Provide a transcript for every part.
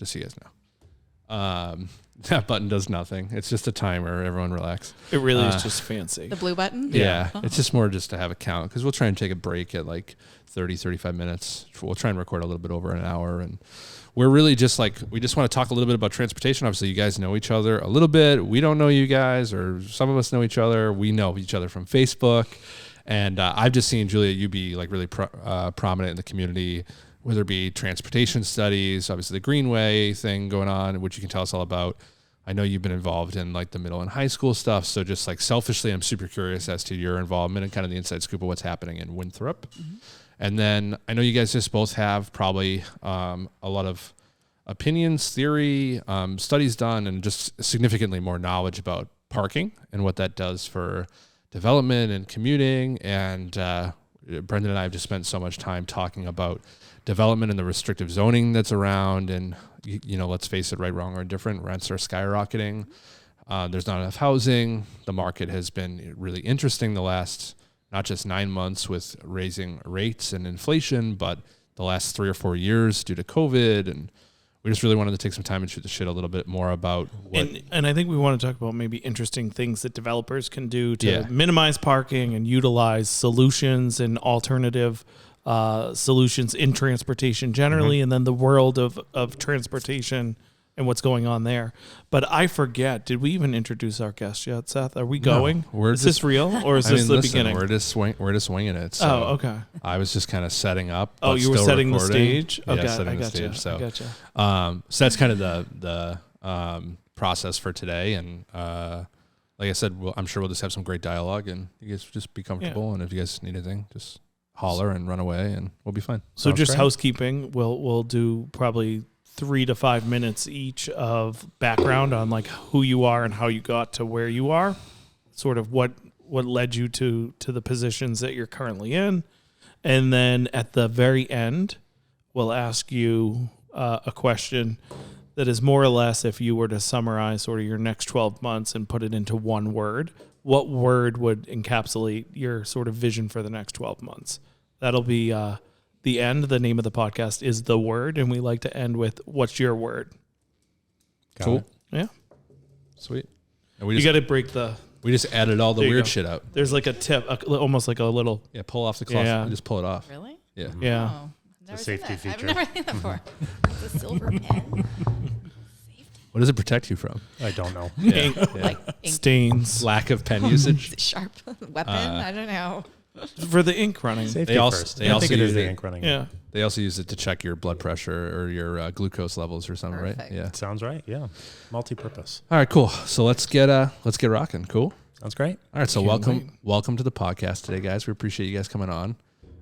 just so you guys know. That button does nothing. It's just a timer. Everyone relax. It really is just fancy. The blue button? Yeah. It's just more just to have a count because we'll try and take a break at like 30, 35 minutes. We'll try and record a little bit over an hour. And we're really just like, we just want to talk a little bit about transportation. Obviously, you guys know each other a little bit. We don't know you guys, or some of us know each other. We know each other from Facebook. And I've just seen, Julia, you be like really prominent in the community, whether it be transportation studies, obviously the Greenway thing going on, which you can tell us all about. I know you've been involved in like the middle and high school stuff. So just like selfishly, I'm super curious as to your involvement and kind of the inside scoop of what's happening in Winthrop. Mm-hmm. And then I know you guys just both have probably a lot of opinions, theory, studies done, and just significantly more knowledge about parking and what that does for development and commuting. And Brendan and I have just spent so much time talking about development and the restrictive zoning that's around. And, you know, let's face it, right, wrong, or indifferent, rents are skyrocketing. There's not enough housing. The market has been really interesting the last, not just 9 months with raising rates and inflation, but the last 3 or 4 years due to COVID. And we just really wanted to take some time and shoot the shit a little bit more about what. And I think we want to talk about maybe interesting things that developers can do to minimize parking and utilize solutions and alternative solutions in transportation generally, and then the world of transportation and what's going on there. But I forget, did we even introduce our guest yet, Seth? Are we going? Is this real, or is this the beginning? We're just winging it. So okay. I was just kind of setting up. Oh, you were setting recording. the stage? Okay, yeah, setting the stage. So, so that's kind of the process for today. And like I said, I'm sure we'll just have some great dialogue, and you guys just be comfortable. Yeah. And if you guys need anything, just holler and run away, and we'll be fine. So just great. Housekeeping. We'll do probably 3 to 5 minutes each of background on like who you are and how you got to where you are, sort of what led you to the positions that you're currently in. And then at the very end, we'll ask you a question that is more or less, if you were to summarize sort of your next 12 months and put it into one word, what word would encapsulate your sort of vision for the next 12 months? That'll be the end. The name of the podcast is The Word, and we like to end with, what's your word? Cool. Yeah. Sweet. And you got to break the... We just added all the weird shit out. There's like a tip, almost like a little... Yeah, pull off the cloth and just pull it off. Really? Yeah. Yeah. Oh, it's a safety feature. I've never seen that before. It's a silver pen. What does it protect you from? I don't know. Yeah. Like ink. Stains. Lack of pen usage. Sharp weapon. I don't know. For the ink running. Safety first. I think it is the ink running. Yeah. They also use it to check your blood pressure or your glucose levels or something, Perfect. right? Yeah. Sounds right. Yeah. Multi-purpose. All right, cool. So let's get rocking. Cool. Sounds great. All right, so welcome to the podcast today, guys. We appreciate you guys coming on.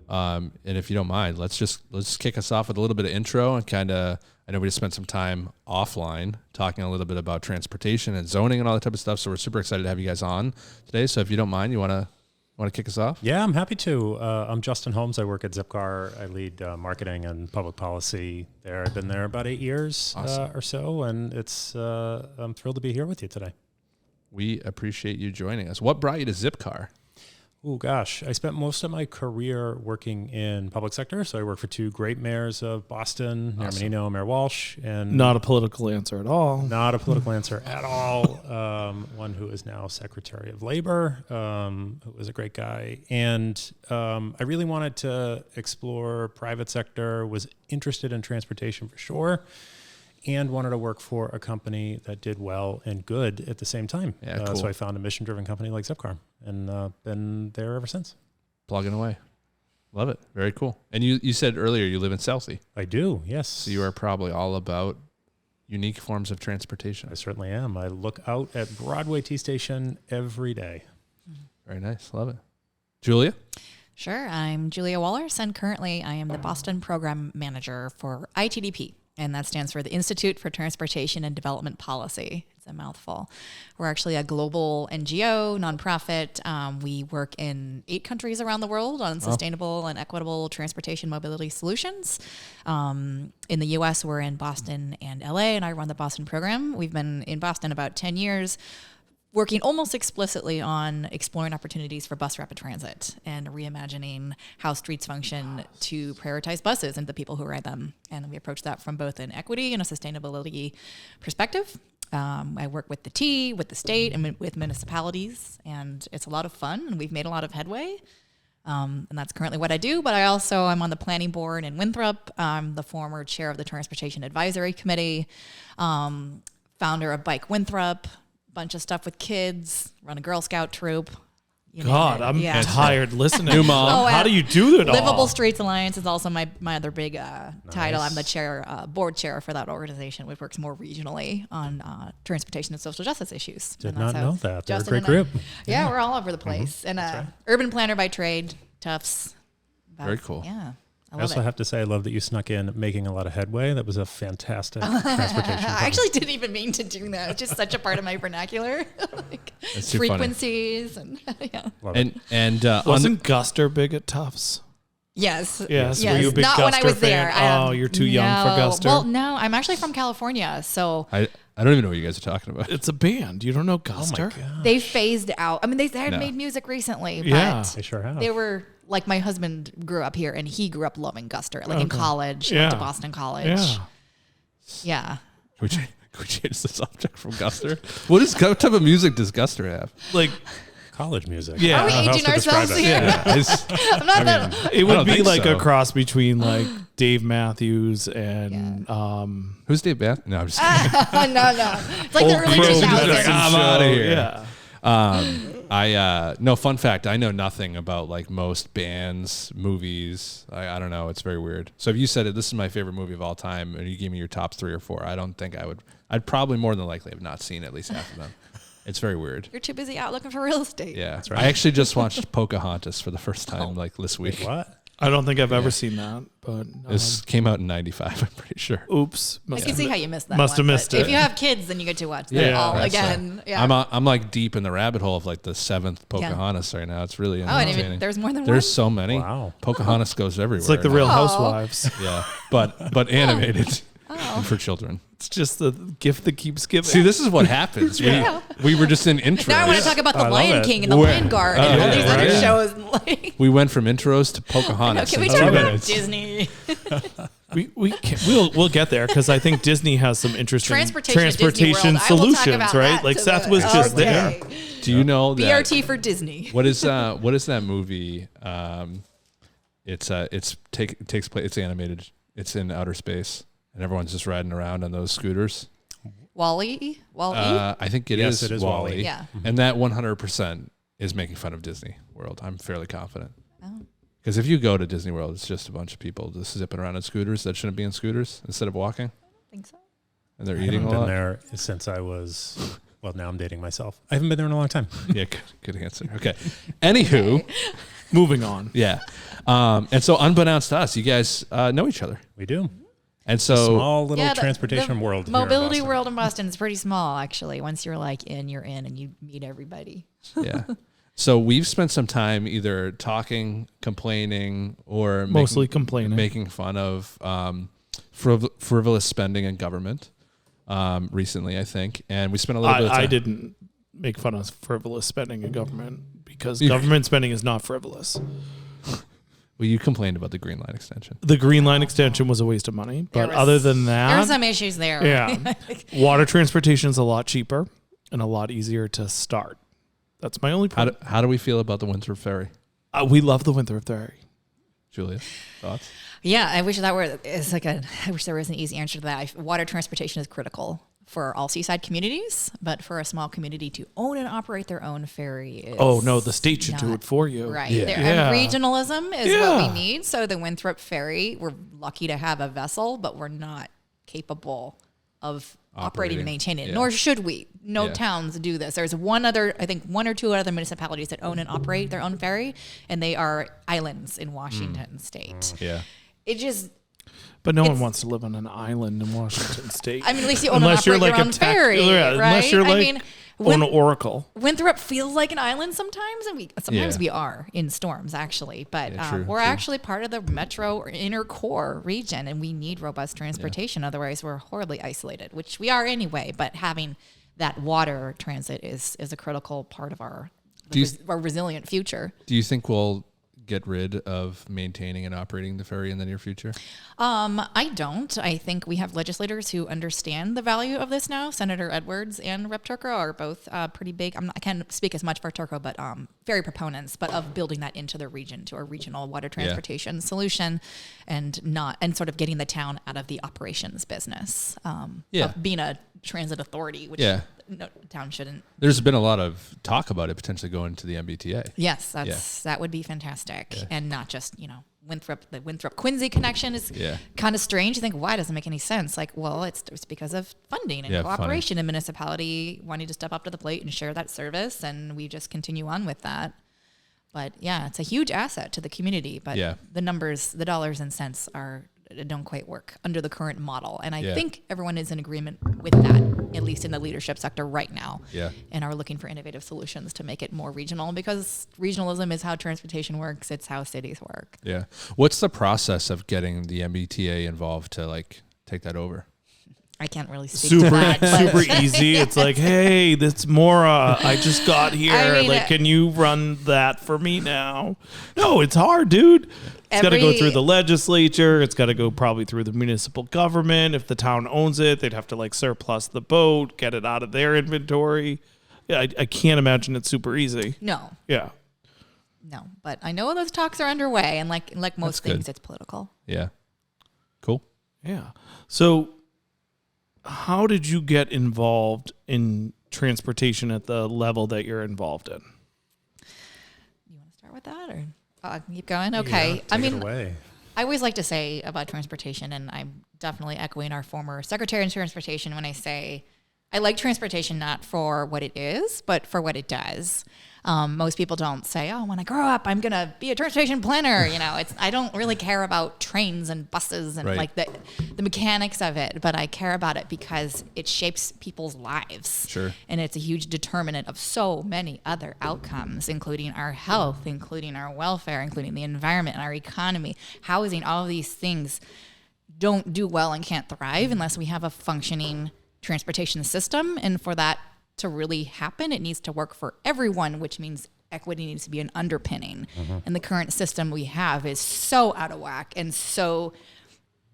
And if you don't mind, let's kick us off with a little bit of intro and kind of, I know we just spent some time offline talking a little bit about transportation and zoning and all that type of stuff. So we're super excited to have you guys on today. So if you don't mind, you want to kick us off? Yeah, I'm happy to. I'm Justin Holmes. I work at ZipCar. I lead marketing and public policy there. I've been there about 8 years or so, and I'm thrilled to be here with you today. We appreciate you joining us. What brought you to ZipCar? Oh, gosh. I spent most of my career working in public sector. So I worked for 2 great mayors of Boston, Mayor Menino, Mayor Walsh. And not a political answer at all. Not a political answer at all. One who is now Secretary of Labor, who was a great guy. And I really wanted to explore private sector, was interested in transportation for sure, and wanted to work for a company that did well and good at the same time. Yeah, cool. So I found a mission-driven company like ZipCar, and been there ever since. Plugging away. Love it. Very cool. And you said earlier you live in Southie. I do, yes. So you are probably all about unique forms of transportation. I certainly am. I look out at Broadway T Station every day. Very nice. Love it. Julia? Sure. I'm Julia Wallerce, and currently I am the Boston Program Manager for ITDP. And that stands for the Institute for Transportation and Development Policy. It's a mouthful. We're actually a global NGO, nonprofit. We work in 8 countries around the world on sustainable and equitable transportation mobility solutions. In the U.S., we're in Boston and L.A., and I run the Boston program. We've been in Boston about 10 years, working almost explicitly on exploring opportunities for bus rapid transit and reimagining how streets function to prioritize buses and the people who ride them. And we approach that from both an equity and a sustainability perspective. I work with the T, with the state, and with municipalities, and it's a lot of fun, and we've made a lot of headway. And that's currently what I do, but I'm on the planning board in Winthrop. I'm the former chair of the Transportation Advisory Committee, founder of Bike Winthrop, bunch of stuff with kids, run a Girl Scout troop. God, I'm tired listening. New mom. How do you do it all? Livable Streets Alliance is also my other big title. I'm the board chair for that organization, which works more regionally on transportation and social justice issues. Did not know that. They're a Justin great and group. Yeah, we're all over the place. And urban planner by trade, Tufts. Very cool. Yeah. I also have to say, I love that you snuck in making a lot of headway. That was a fantastic transportation. I actually didn't even mean to do that. It's just such a part of my vernacular. That's too frequencies funny. And wasn't Guster big at Tufts? Yes. Were you a big Not Guster when I was fan? there. You're too young for Guster. Well, no, I'm actually from California, so I don't even know what you guys are talking about. It's a band. You don't know Guster? they phased out. I mean, they had No. made music recently, but Yeah. They sure have. they were like, my husband grew up here and he grew up loving Guster, like in college, Yeah. went to Boston College. Yeah. Yeah. Could we change the subject from Guster? What type of music does Guster have? Like, College music. Yeah. Are we I don't know how aging else to describe ourselves it. here? Yeah, I'm not that. it I would don't be think like so. a cross between like Dave Matthews and Who's Dave Bath? No, I'm just kidding. No. It's like the early Crow 2000s. Medicine I'm Show. outta here. Yeah. No, fun fact, I know nothing about like most bands, movies. I don't know. It's very weird. So if you said this is my favorite movie of all time and you gave me your top 3 or 4, I don't think I'd probably more than likely have not seen at least half of them. It's very weird. You're too busy out looking for real estate. Yeah. That's right. I actually just watched Pocahontas for the first time like this week. What? I don't think I've ever seen that, but This came out in 95, I'm pretty sure. oops. I can see how you missed that. Must have one, missed but it. If you have kids, then you get to watch that Yeah, all that's again. Yeah. I'm like deep in the rabbit hole of like the 7th Pocahontas right now. It's really I didn't entertaining. even, there's more than There's one. so many. Wow. Pocahontas goes everywhere. It's like the Real Oh. Housewives. Yeah, but animated and for children. It's just the gift that keeps giving. See, this is what happens. We were just in intros. Now I want to talk about the I love Lion it. King and the Where- Lion Guard and all yeah, these other right. shows. Like, We went from intros to Pocahontas. can we in talk 2 about minutes. Disney? we'll get there because I think Disney has some interesting Transportation at Disney World. I will talk solutions, about right? that Like to Seth the- was just Okay. there. Do you know that? BRT for Disney. What is that movie? It takes place. It's animated. It's in outer space, and everyone's just riding around on those scooters. Wall-E? I think Yes, is it is Wall-E. Wall-E. Yeah. And that 100% is making fun of Disney World. I'm fairly confident. Oh. Because if you go to Disney World, it's just a bunch of people just zipping around on scooters that shouldn't be on scooters instead of walking, I think so. and they're I eating haven't a been lot. there since I was, well, now I'm dating myself. I haven't been there in a long time. Yeah, good answer. Okay. Anywho, Moving on. yeah. And so unbeknownst to us, you guys know each other. We do. And so Small little Yeah, transportation world. here in Mobility Boston. world in Boston is pretty small, actually. Once you're like you're in, and you meet everybody. yeah. So we've spent some time either talking, complaining, or Mostly complaining. making fun of frivolous spending in government recently, I think. And we spent a little bit of time. I didn't make fun of frivolous spending in government because government spending is not frivolous. Well, you complained about the Green Line extension. The Green Line extension was a waste of money, but was- other than There were that, some issues there. yeah, water transportation is a lot cheaper and a lot easier to start. That's my only point. How do we feel about the Winthrop Ferry? We love the Winthrop Ferry. Julia, thoughts? Yeah, I wish that were. It's like I wish there was an easy answer to that. Water transportation is critical for all seaside communities, but for a small community to own and operate their own ferry is Oh no, the state should do not it for you. right. Yeah. And regionalism is what Yeah. we need. So the Winthrop Ferry, we're lucky to have a vessel, but we're not capable of operating and maintaining it. Yeah. Nor should we. No Yeah. towns do this. There's one or two other municipalities that own and operate their own ferry, and they are islands in Washington State. Yeah. It just. But no one It's- wants to live on an island in Washington State. I mean, at least you own and operate your own ferry, right? Unless you're like I mean, own Oracle. Winthrop feels like an island sometimes, and sometimes Yeah. we are in storms actually. But Yeah, true, we're true. actually part of the metro or inner core region, and we need robust transportation. Otherwise, we're horribly isolated, which we are anyway. But having that water transit is a critical part of our resilient future. Do you think we'll get rid of maintaining and operating the ferry in the near future? I don't. I think we have legislators who understand the value of this now. Senator Edwards and Rep. Turco are both pretty big. I can't speak as much for Turco, but ferry proponents, but of building that into the region, to a regional water transportation solution, and sort of getting the town out of the operations business. Of being a transit authority, which no town shouldn't. There's been a lot of talk about it potentially going to the MBTA. Yes, that would be fantastic, and not just Winthrop. The Winthrop-Quincy connection is kind of strange. You think, why doesn't make any sense? Like, well, it's because of funding and cooperation, and municipality wanting to step up to the plate and share that service, and we just continue on with that. But it's a huge asset to the community. But the numbers, the dollars and cents don't quite work under the current model. And I think everyone is in agreement with that, at least in the leadership sector right now, and are looking for innovative solutions to make it more regional, because regionalism is how transportation works. It's how cities work. Yeah. What's the process of getting the MBTA involved to take that over? I can't really speak to that. Super easy. It's like, hey, that's Maura. I just got here. Can you run that for me now? No, it's hard, dude. It's got to go through the legislature. It's got to go probably through the municipal government. If the town owns it, they'd have to surplus the boat, get it out of their inventory. Yeah, I can't imagine it's super easy. No. Yeah. No, but I know those talks are underway, and like most things, it's political. Yeah. Cool. Yeah. So, how did you get involved in transportation at the level that you're involved in? You want to start with that, or keep going? Okay. Take it away. I always like to say about transportation, and I'm definitely echoing our former Secretary of Transportation when I say I like transportation not for what it is, but for what it does. Most people don't say, "Oh, when I grow up, I'm gonna be a transportation planner." I don't really care about trains and buses and the mechanics of it, but I care about it because it shapes people's lives. Sure. And it's a huge determinant of so many other outcomes, including our health, including our welfare, including the environment, our economy, housing. All of these things don't do well and can't thrive unless we have a functioning transportation system, and for that to really happen, it needs to work for everyone, which means equity needs to be an underpinning. And the current system we have is so out of whack and so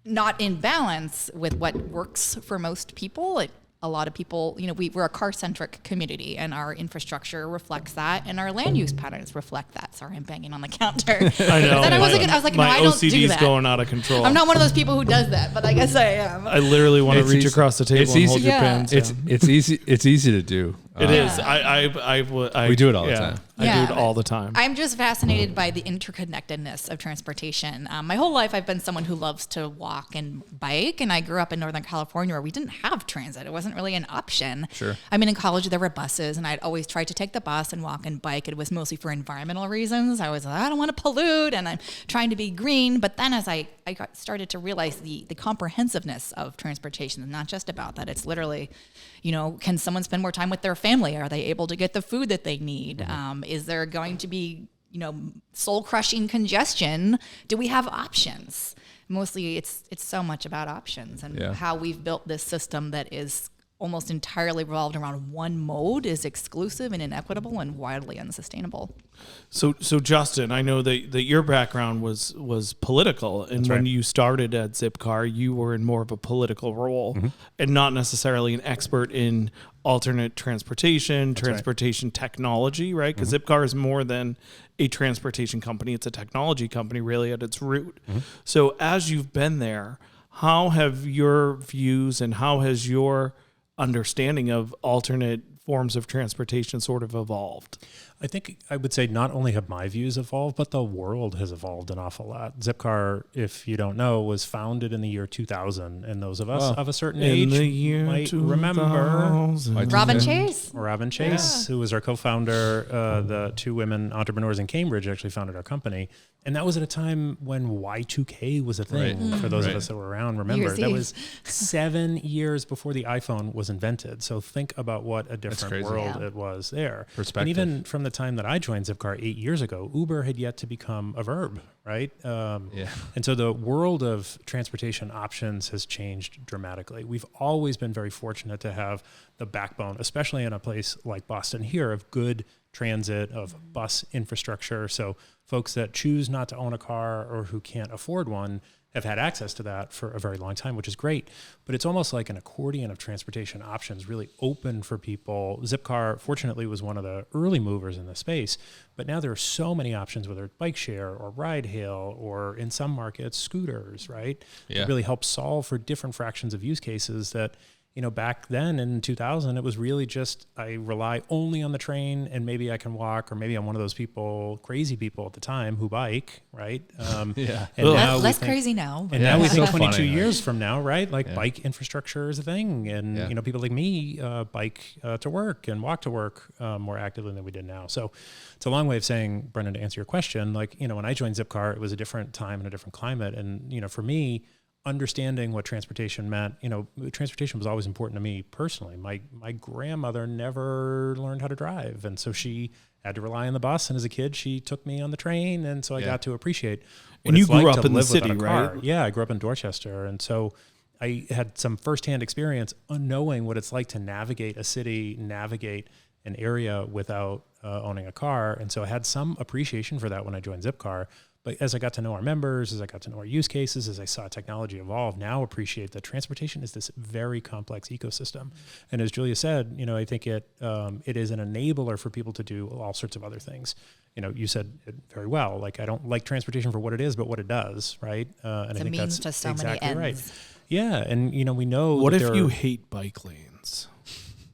not in balance with what works for most people. A lot of people, we're a car-centric community, and our infrastructure reflects that, and our land use patterns reflect that. Sorry, I'm banging on the counter. I know. I was like, no, I don't do that. OCD's going out of control. I'm not one of those people who does that, but I guess I am. I literally want to reach across the table and hold your pens. It's easy. It's easy to do. It is. We do it all the time. I do it all the time. I'm just fascinated by the interconnectedness of transportation. My whole life, I've been someone who loves to walk and bike, and I grew up in Northern California where we didn't have transit. It wasn't really an option. Sure. In college, there were buses, and I'd always tried to take the bus and walk and bike. It was mostly for environmental reasons. I was like, I don't want to pollute, and I'm trying to be green. But then as I started to realize the comprehensiveness of transportation, and not just about that. It's literally, can someone spend more time with their family? Are they able to get the food that they need? Is there going to be, soul-crushing congestion? Do we have options? Mostly it's so much about options, and how we've built this system that is almost entirely revolved around one mode is exclusive and inequitable and wildly unsustainable. So Justin, I know that your background was political, and That's when right. you started at ZipCar, you were in more of a political role and not necessarily an expert in alternate transportation technology, right? Because ZipCar is more than a transportation company. It's a technology company really at its root. So as you've been there, how have your views and how has your understanding of alternate forms of transportation sort of evolved? I think I would say not only have my views evolved, but the world has evolved an awful lot. ZipCar, if you don't know, was founded in the year 2000, and those of us of a certain age might remember Robin Chase? Robin Chase, who was our co-founder. The two women entrepreneurs in Cambridge actually founded our company. And that was at a time when Y2K was a thing. For those of us that were around, remember, that was 7 years before the iPhone was invented. So think about what a different world it was there. Perspective. And even from the the time that I joined ZipCar 8 years ago, Uber had yet to become a verb, right? And so the world of transportation options has changed dramatically. We've always been very fortunate to have the backbone, especially in a place like Boston here, of good transit, of bus infrastructure. So folks that choose not to own a car or who can't afford one have had access to that for a very long time, which is great. But it's almost like an accordion of transportation options really open for people. ZipCar, fortunately, was one of the early movers in the space, but now there are so many options, whether it's bike share or ride hail, or in some markets, scooters, right? Yeah. It really helps solve for different fractions of use cases that, you know, back then in 2000, it was really just, I rely only on the train and maybe I can walk, or maybe I'm one of those people, crazy people at the time who bike, right? Yeah. And now Less crazy now. and now we think so 22 funny. years from now, right? Like bike infrastructure is a thing. And, Yeah. you know, people like me bike to work and walk to work more actively than we did now. So it's a long way of saying, Brendan, to answer your question, like, you know, when I joined ZipCar, it was a different time and a different climate. And, you know, for me, understanding what transportation meant, you know, transportation was always important to me personally. My grandmother never learned how to drive, and so she had to rely on the bus. And as a kid, she took me on the train, and so I got to appreciate what And you it's like grew to up in the live city, without a car. right? Yeah, I grew up in Dorchester, and so I had some firsthand experience on knowing what it's like to navigate a city, navigate an area without owning a car. And so I had some appreciation for that when I joined ZipCar. But as I got to know our members, as I got to know our use cases, as I saw technology evolve, now appreciate that transportation is this very complex ecosystem. And as Julia said, you know, I think it is an enabler for people to do all sorts of other things. You know, you said it very well. Like, I don't like transportation for what it is, but what it does, right? And It's I a think means that's to so many exactly ends. right. Yeah, and you know, we know. What that if there you are- hate bike lanes?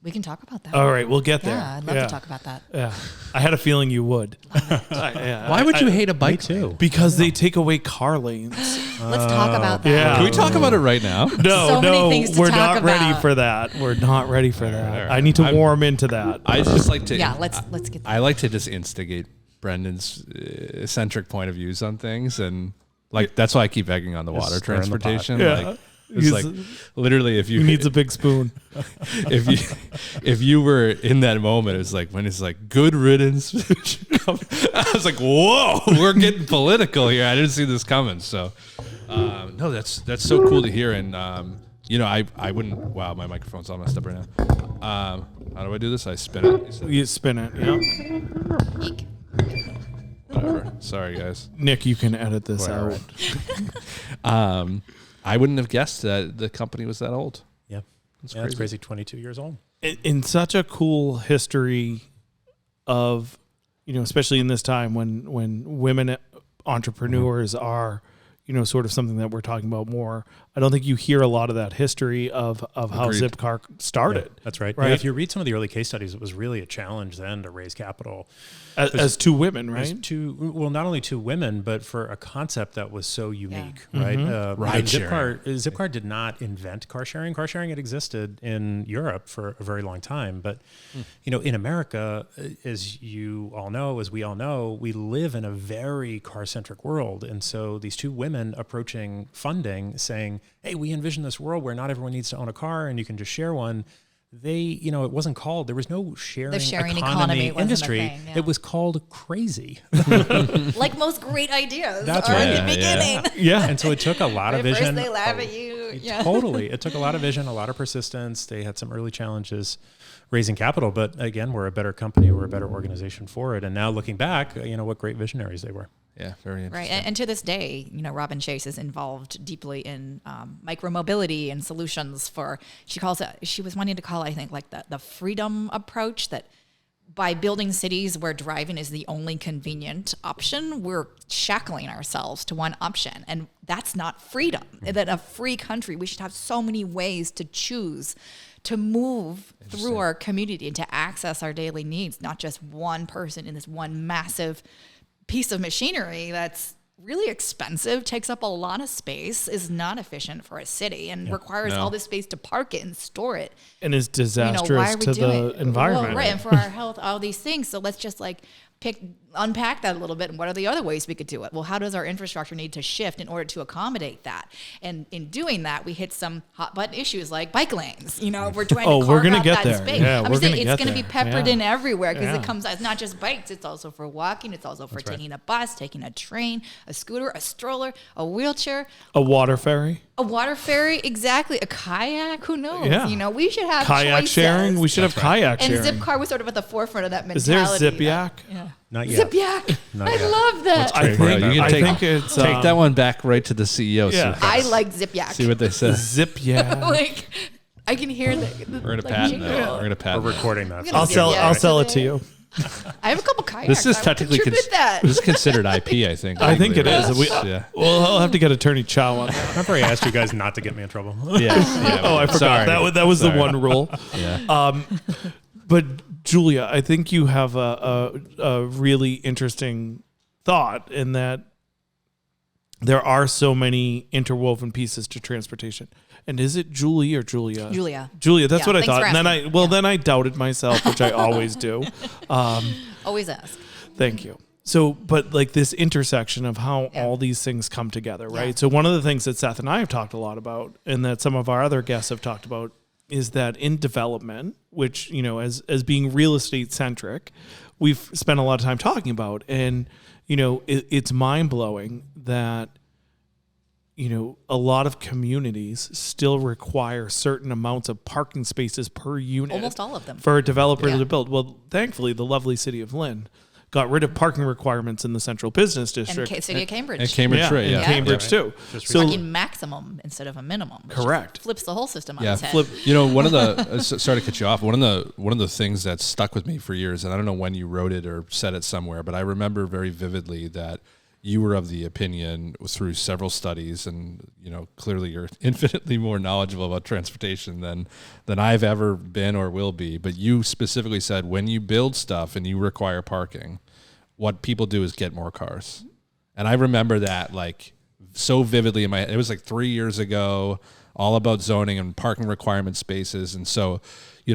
We can talk about that. All right, we'll get there. Yeah, I'd love to talk about that. Yeah, I had a feeling you would. Why would you hate a bike too? Because they take away car lanes. Let's talk about that. yeah. Can we talk about it right now? No, So many no, things to we're talk not ready about. for that. We're not ready for that. all right. I need to warm into that. I just like to. Yeah, let's get that. I like to just instigate Brendan's eccentric point of views on things, and like that's why I keep egging on the water stir in the pot. transportation. Yeah. Like, it's like literally, if you Who needs a big spoon? if you were in that moment, it's like when it's like good riddance. I was like, whoa, we're getting political here. I didn't see this coming. So no, that's so cool to hear. And you know, I wouldn't. Wow, my microphone's all messed up right now. How do I do this? I spin it. You spin it. Yeah. Whatever. Sorry, guys. Nick, you can edit this Whatever. out. I wouldn't have guessed that the company was that old. Yeah, it's crazy. 22 years old. In such a cool history of, you know, especially in this time when women entrepreneurs are, you know, sort of something that we're talking about more. I don't think you hear a lot of that history of how Agreed. ZipCar started. Yeah, that's right. Right. Yeah, if you read some of the early case studies, it was really a challenge then to raise capital. As two women, There's right? not only two women, but for a concept that was so unique, Yeah. right? Ride ZipCar did not invent car sharing. Car sharing had existed in Europe for a very long time, but you know, in America, as you all know, as we all know, we live in a very car-centric world, and so these two women approaching funding, saying, "Hey, we envision this world where not everyone needs to own a car and you can just share one." They, you know, it wasn't called, there was no sharing economy wasn't a industry. thing, yeah. It was called crazy. Like most great ideas That's are right. in the Yeah, beginning. Yeah. And so it took a lot of At first vision. they laugh at you. Yeah. Totally. It took a lot of vision, a lot of persistence. They had some early challenges raising capital, but again, we're a better company, we're a better organization for it. And now looking back, you know, what great visionaries they were. Yeah, very interesting. Right. And to this day, you know, Robin Chase is involved deeply in micromobility and solutions for, she was wanting to call, I think, like the freedom approach, that by building cities where driving is the only convenient option, we're shackling ourselves to one option. And that's not freedom. That a free country, we should have so many ways to choose to move through our community and to access our daily needs, not just one person in this one massive piece of machinery that's really expensive, takes up a lot of space, is not efficient for a city, and requires all this space to park it and store it. And is You know, disastrous why are we to doing the environment. Well, right, and for our health, all these things. So let's just like unpack that a little bit, and what are the other ways we could do it? Well, how does our infrastructure need to shift in order to accommodate that? And in doing that, we hit some hot button issues like bike lanes. We're trying to carve out that space. Yeah, I'm saying it's going to be peppered in everywhere because Yeah. it comes out. It's not just bikes. It's also for walking. It's also for taking a bus, taking a train, a scooter, a stroller, a wheelchair, A water ferry. a water ferry, exactly, a kayak. Who knows? Yeah. We should have Kayak choices. sharing. We should have kayak And sharing. ZipCar was sort of at the forefront of that mentality. Is there Zip Yak? Yeah. Not yet. ZipYak. Not I yet. love that. Let's I trade think, right now. You can I take- think it's Take that one back right to the CEO. Yeah. I like ZipYak. See what they say. Zip Yak. Like, I can hear the We're gonna like, patent jingle. that. We're gonna We're patent that. recording that. I'm gonna I'll sell. Yeah, I'll sell it to today. you. I have a couple kayaks. This is I would technically contribute that. this is considered IP. I think. I think it is. Yeah. Well, I'll have to get Attorney Chow on that. Remember, I asked you guys not to get me in trouble. Yeah. Yeah. Oh, I forgot. Sorry. That was the Sorry. one rule. Yeah. But Julia, I think you have a really interesting thought in that there are so many interwoven pieces to transportation. And is it Julie or Julia? Julia. Julia, that's Yeah, what I thanks thought. for And then asking. then I doubted myself, which I always do. Always ask. Thank you. So, but like this intersection of how Yeah. all these things come together, right? Yeah. So one of the things that Seth and I have talked a lot about, and that some of our other guests have talked about, is that in development, which, as being real estate centric, we've spent a lot of time talking about, and, it's mind blowing that, a lot of communities still require certain amounts of parking spaces per unit. Almost all of them. For a developer Yeah. to build. Well, thankfully, the lovely city of Lynn got rid of parking requirements in the central business And district. City of Cambridge. And Cambridge, yeah, right? and Yeah. Cambridge too. So Parking maximum instead of a minimum. Which Correct. Flips the whole system on Yeah, its head. flip. One of the sorry to cut you off. One of the things that stuck with me for years, and I don't know when you wrote it or said it somewhere, but I remember very vividly that you were of the opinion through several studies, and clearly you're infinitely more knowledgeable about transportation than I've ever been or will be. But you specifically said when you build stuff and you require parking, what people do is get more cars. And I remember that like so vividly in my head. It was like 3 years ago, all about zoning and parking requirement spaces. And so,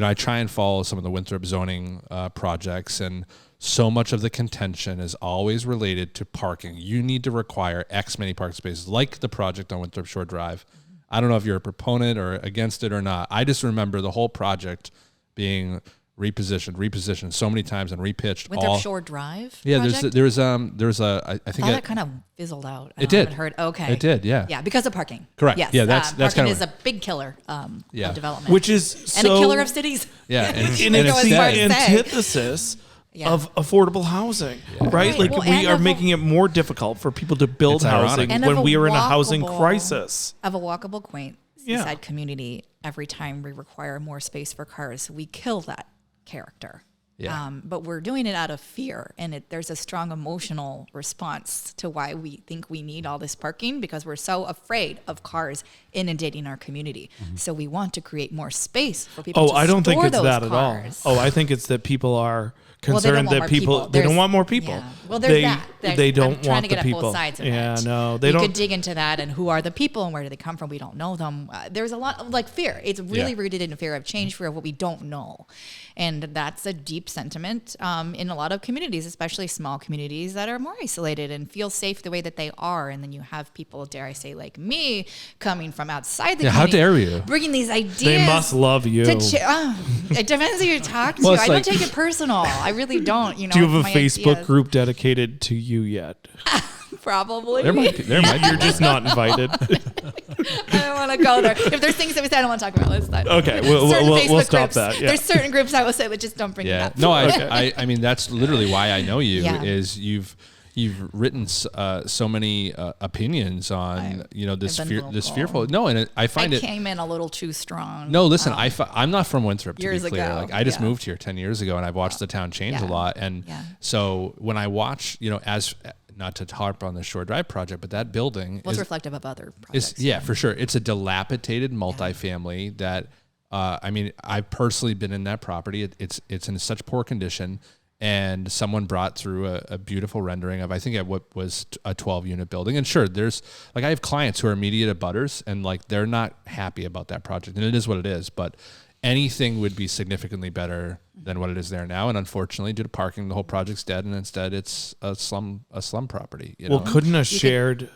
I try and follow some of the Winthrop zoning projects, and so much of the contention is always related to parking. You need to require X many parking spaces, like the project on Winthrop Shore Drive. I don't know if you're a proponent or against it or not. I just remember the whole project being repositioned so many times and repitched. Winthrop Shore Drive. Yeah, project? there's I think thought that kind of fizzled out. I it did. haven't heard. Okay. It did, yeah. Yeah, because of parking. Correct. Yes. Yeah, that's parking kinda is what- a big killer Yeah. of development. which is and so a killer of cities. Yeah, and and Go it's as the far as say. antithesis Yeah. of affordable housing, right? Right. Like Well, we and are of a- making it more difficult for people to build It's ironic. housing And of when a we are in a housing walkable- crisis. Of a walkable, quaint Yeah. seaside community, every time we require more space for cars, we kill that character. Yeah. But we're doing it out of fear, and there's a strong emotional response to why we think we need all this parking, because we're so afraid of cars inundating our community. So we want to create more space for people. Oh, to I don't think store it's those that cars. at all. Oh, I think it's that people are Well, they don't concerned want that more people people. they don't There's- want more people. Yeah. Well, there's that. They I'm don't trying want to the get at people. both sides of Yeah, it. no, they you don't. could dig into that and who are the people and where do they come from? We don't know them. There's a lot of like fear. It's really Yeah. rooted in fear of change, fear of what we don't know, and that's a deep sentiment in a lot of communities, especially small communities that are more isolated and feel safe the way that they are. And then you have people, dare I say, like me, coming from outside the Yeah, how community, dare you? bringing these ideas. They must love you. It depends who you're talking Well, to. it's I like- don't take it personal. I really don't. Do you have a my Facebook ideas. group dedicated to you yet? Probably. There might be. You're just not invited. I don't want to go there. If there's things that we say I don't want to talk about, let's not. Okay, we'll Certain Facebook stop groups, that. Yeah. There's certain groups I will say, but just don't bring it Yeah. up. No, I mean that's literally why I know you. Yeah. Is you've written so many opinions on this I've been this vocal. fearful. No, and I find I it. came in a little too strong. No, listen, I'm not from Winthrop, to be Years clear. ago, Like I just yeah. moved here 10 years ago, and I've watched the town change Yeah. a lot. And Yeah. so when I watch, as not to harp on the Shore Drive project, but that building Well, it's is reflective of other projects. yeah, for sure. It's a dilapidated multifamily that, I've personally been in that property. It's in such poor condition, and someone brought through a beautiful rendering of, I think, what was a 12-unit building. And sure, there's I have clients who are immediate abutters, and they're not happy about that project, and it is what it is. But anything would be significantly better than what it is there now. And unfortunately, due to parking, the whole project's dead, and instead it's a slum property. You know? Couldn't a shared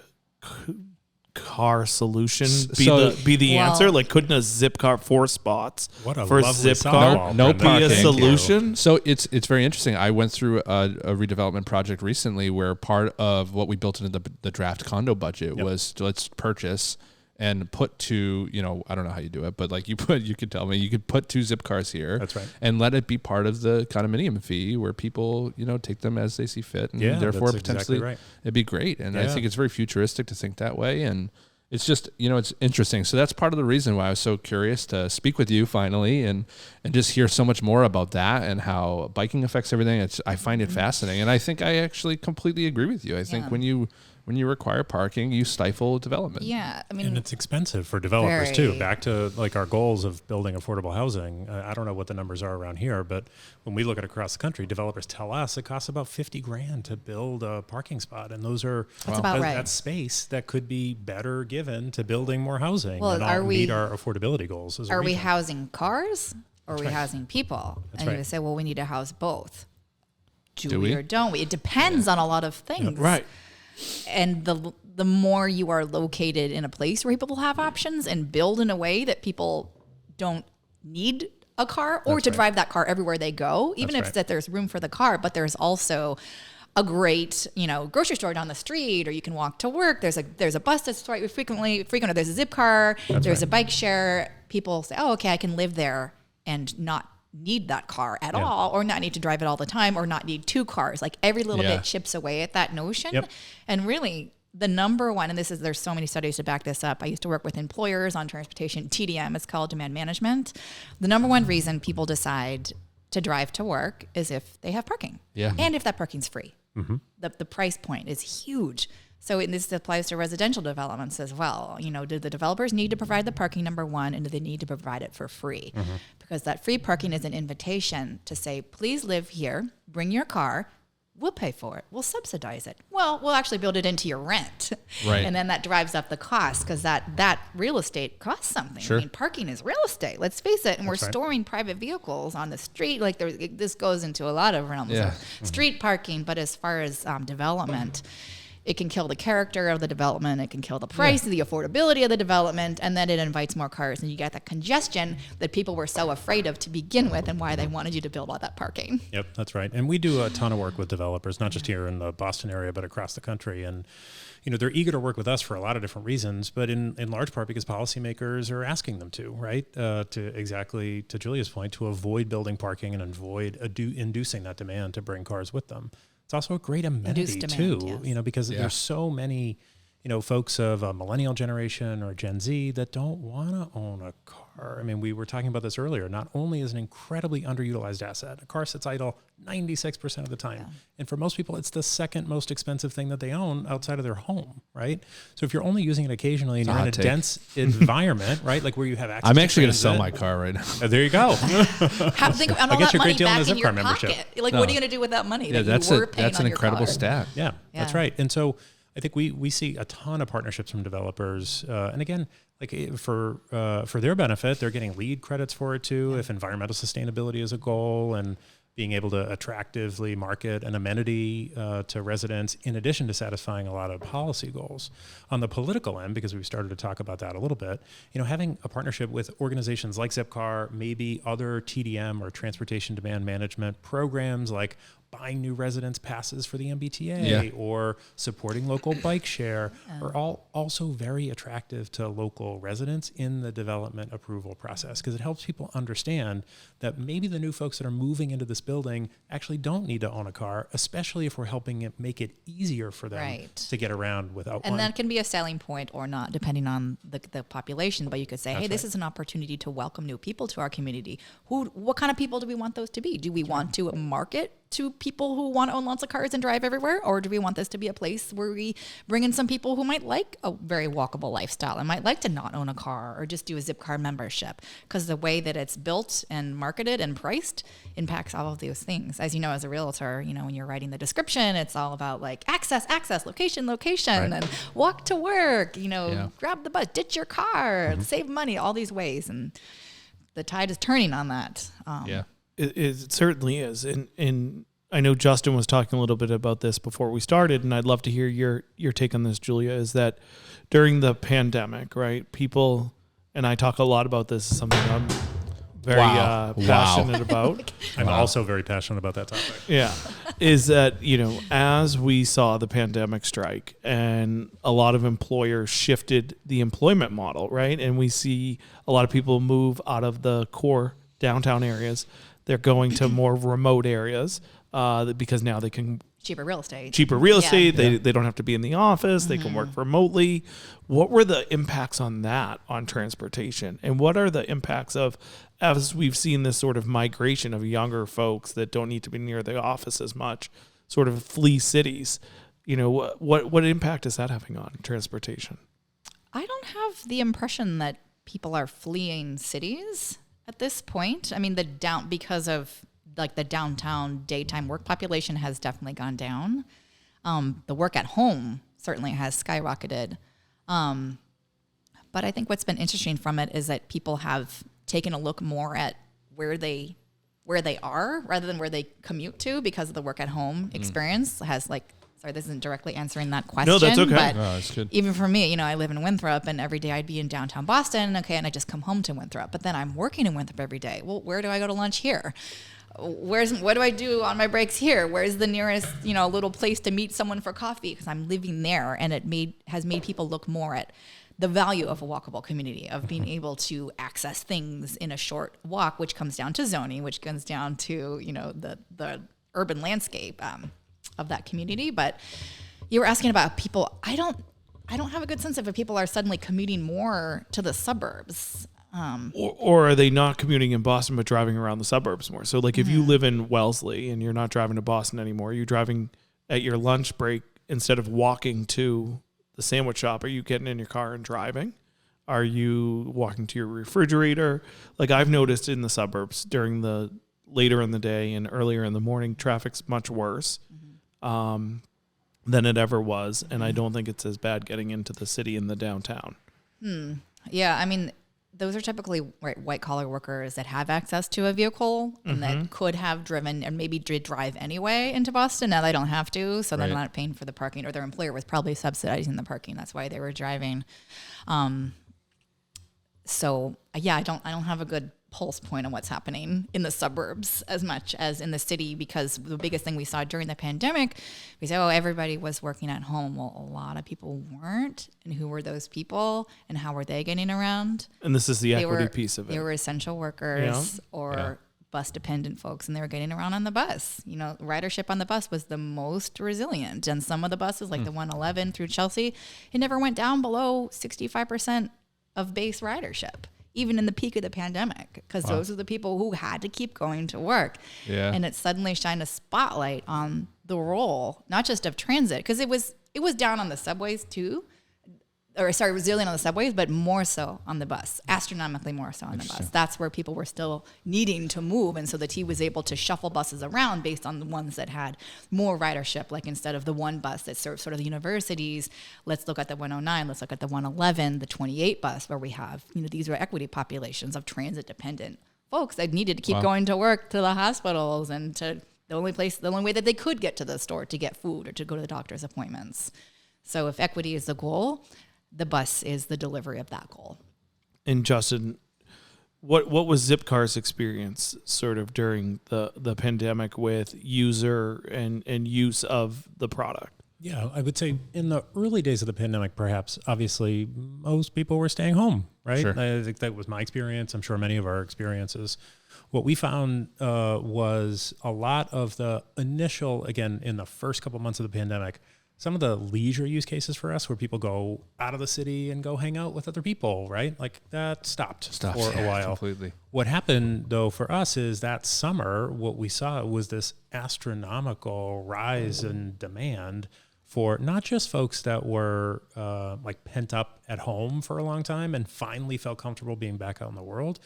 car solution be the Well, answer? Like, couldn't a ZipCar 4 spots What a for lovely ZipCar softball, no be parking. a solution? So it's very interesting. I went through a redevelopment project recently where part of what we built into the draft condo budget was let's purchase and put two, I don't know how you do it, but like you could tell me, you could put 2 ZipCars here. That's right. And let it be part of the condominium fee where people, take them as they see fit. And therefore that's potentially exactly right. it'd be great. And I think it's very futuristic to think that way. And it's just, it's interesting. So that's part of the reason why I was so curious to speak with you finally and just hear so much more about that and how biking affects everything. I find it fascinating. And I think I actually completely agree with you. I think when you require parking, you stifle development. Yeah, I mean, And it's expensive for developers too. Back to like our goals of building affordable housing. I don't know what the numbers are around here, but when we look at across the country, developers tell us it costs about $50,000 to build a parking spot, and those are about right. That's space that could be better given to building more housing Well, and meet our affordability goals. Are we housing cars or are we right. housing people? That's and right. you would say, well, we need to house both. Do we? we or don't we? It depends on a lot of things. Right. And the more you are located in a place where people have options and build in a way that people don't need a car or to drive that car everywhere they go, even if that there's room for the car, but there's also a great, grocery store down the street, or you can walk to work. There's a bus that's right frequent, or there's a ZipCar, there's a bike share. People say, oh, okay, I can live there and not need that car at all, or not need to drive it all the time, or not need 2 cars. Like every little bit chips away at that notion. Yep. And really the number one, and there's so many studies to back this up. I used to work with employers on transportation, TDM, it's called demand management. The number one reason people decide to drive to work is if they have parking. Yeah. And if that parking's free. Mm-hmm. The price point is huge. So this applies to residential developments as well. Do the developers need to provide the parking, number one, and do they need to provide it for free? Mm-hmm. Because that free parking is an invitation to say, please live here, bring your car, we'll pay for it, we'll subsidize it. Well, we'll actually build it into your rent. Right. And then that drives up the cost because that real estate costs something. Sure. I mean, parking is real estate, let's face it. And we're right. storing private vehicles on the street. Like this goes into a lot of realms of street parking, but as far as development, it can kill the character of the development. It can kill the price, the affordability of the development, and then it invites more cars, and you get that congestion that people were so afraid of to begin with, and why they wanted you to build all that parking. Yep, that's right. And we do a ton of work with developers, not just here in the Boston area, but across the country. And they're eager to work with us for a lot of different reasons, but in large part because policymakers are asking them to, right? To Julia's point, to avoid building parking and avoid inducing that demand to bring cars with them. It's also a great amenity too, yes. Because there's so many, folks of a millennial generation or Gen Z that don't want to own a car. I mean, we were talking about this earlier. Not only is an incredibly underutilized asset, a car sits idle 96% of the time. Yeah. And for most people, it's the second most expensive thing that they own outside of their home, right? So if you're only using it occasionally and you're in a dense environment, right? Like where you have access I'm actually going to sell transit. my car right now. There you go. Think of all I guess that you're a money great deal in back the in your ZipCar membership. pocket. Like, what are you going to do with that money? Yeah, that you were paying that's on an your incredible car? stat. Yeah, that's right. And so I think we see a ton of partnerships from developers, and again, like for their benefit, they're getting LEED credits for it too. If environmental sustainability is a goal, and being able to attractively market an amenity to residents, in addition to satisfying a lot of policy goals. On the political end, because we started to talk about that a little bit, having a partnership with organizations like ZipCar, maybe other TDM or transportation demand management programs like buying new residence passes for the MBTA or supporting local bike share are all also very attractive to local residents in the development approval process, because it helps people understand that maybe the new folks that are moving into this building actually don't need to own a car, especially if we're helping it make it easier for them to get around without one. And that can be a selling point or not, depending on the population. But you could say, hey, this is an opportunity to welcome new people to our community. What kind of people do we want those to be? Do we want to market to people who want to own lots of cars and drive everywhere? Or do we want this to be a place where we bring in some people who might like a very walkable lifestyle and might like to not own a car or just do a ZipCar membership? Because the way that it's built and marketed and priced impacts all of those things. As you know, as a realtor, when you're writing the description, it's all about like access, location, and walk to work, grab the bus, ditch your car, save money, all these ways. And the tide is turning on that. Yeah. It certainly is. And I know Justin was talking a little bit about this before we started, and I'd love to hear your take on this, Julia, is that during the pandemic, right, people, and I talk a lot about this, something I'm very passionate about. I'm also very passionate about that topic. Yeah. Is that, as we saw the pandemic strike and a lot of employers shifted the employment model, right? And we see a lot of people move out of the core downtown areas. They're going to more remote areas because now they can cheaper real estate. They don't have to be in the office. They can work remotely. What were the impacts on that on transportation? And what are the impacts of, as we've seen this sort of migration of younger folks that don't need to be near the office as much, sort of flee cities? What impact is that having on transportation? I don't have the impression that people are fleeing cities at this point. I mean, because of like the downtown daytime work population has definitely gone down. The work at home certainly has skyrocketed. But I think what's been interesting from it is that people have taken a look more at where they are rather than where they commute to, because of the work at home experience has sorry, this isn't directly answering that question. No, that's okay. But No, that's good. even for me, I live in Winthrop, and every day I'd be in downtown Boston, and I just come home to Winthrop. But then I'm working in Winthrop every day. Well, where do I go to lunch here? What do I do on my breaks here? Where's the nearest, little place to meet someone for coffee? Because I'm living there, and has made people look more at the value of a walkable community, of being able to access things in a short walk, which comes down to zoning, which comes down to, the urban landscape of that community. But you were asking about people. I don't have a good sense of if people are suddenly commuting more to the suburbs. Or are they not commuting in Boston but driving around the suburbs more? So if you live in Wellesley and you're not driving to Boston anymore, you're driving at your lunch break instead of walking to the sandwich shop. Are you getting in your car and driving? Are you walking to your refrigerator? I've noticed in the suburbs during the later in the day and earlier in the morning, traffic's much worse than it ever was. And I don't think it's as bad getting into the city in the downtown. Yeah, I mean, those are typically white collar workers that have access to a vehicle and that could have driven and maybe did drive anyway into Boston. Now they don't have to, so they're not paying for the parking, or their employer was probably subsidizing the parking. That's why they were driving. So yeah, I don't have a good pulse point on what's happening in the suburbs as much as in the city, because the biggest thing we saw during the pandemic, we said, everybody was working at home. Well, a lot of people weren't. And who were those people and how were they getting around? And this is the equity piece of it. They were essential workers or bus dependent folks, and they were getting around on the bus. Ridership on the bus was the most resilient. And some of the buses, like the 111 through Chelsea, it never went down below 65% of base ridership, even in the peak of the pandemic, because those are the people who had to keep going to work. Yeah. And it suddenly shined a spotlight on the role, not just of transit, because it was down on the subways too, resilient on the subways, but more so on the bus, astronomically more so on the bus. That's where people were still needing to move. And so the T was able to shuffle buses around based on the ones that had more ridership. Like instead of the one bus that serves sort of the universities, let's look at the 109, let's look at the 111, the 28 bus, where we have, these are equity populations of transit dependent folks that needed to keep going to work, to the hospitals, and to the only way that they could get to the store to get food or to go to the doctor's appointments. So if equity is the goal, the bus is the delivery of that goal. And Justin, what was ZipCar's experience sort of during the pandemic with user and use of the product? Yeah, I would say in the early days of the pandemic, perhaps, obviously, most people were staying home, right? Sure. I think that was my experience. I'm sure many of our experiences. What we found was a lot of the initial, again, in the first couple months of the pandemic, some of the leisure use cases for us where people go out of the city and go hang out with other people, right? That stopped for a while. Completely. What happened, though, for us is that summer, what we saw was this astronomical rise in demand for not just folks that were pent up at home for a long time and finally felt comfortable being back out in the world,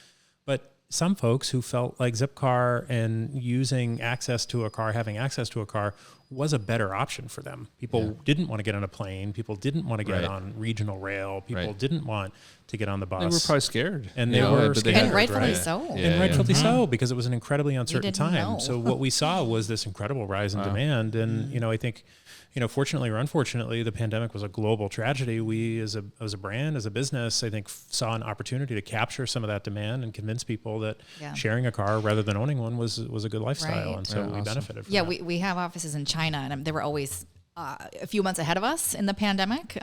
but some folks who felt like ZipCar and using access to a car, having access to a car was a better option for them. People didn't want to get on a plane. People didn't want to get on regional rail. People didn't want to get on the bus. They were probably scared. And they were scared. And rightfully so. And rightfully so, because it was an incredibly uncertain time. know. So what we saw was this incredible rise in demand. And, I think, fortunately or unfortunately, the pandemic was a global tragedy. We, as a brand, as a business, I think saw an opportunity to capture some of that demand and convince people that sharing a car rather than owning one was a good lifestyle. Right. And so we benefited from that. We have offices in China, and they were always a few months ahead of us in the pandemic,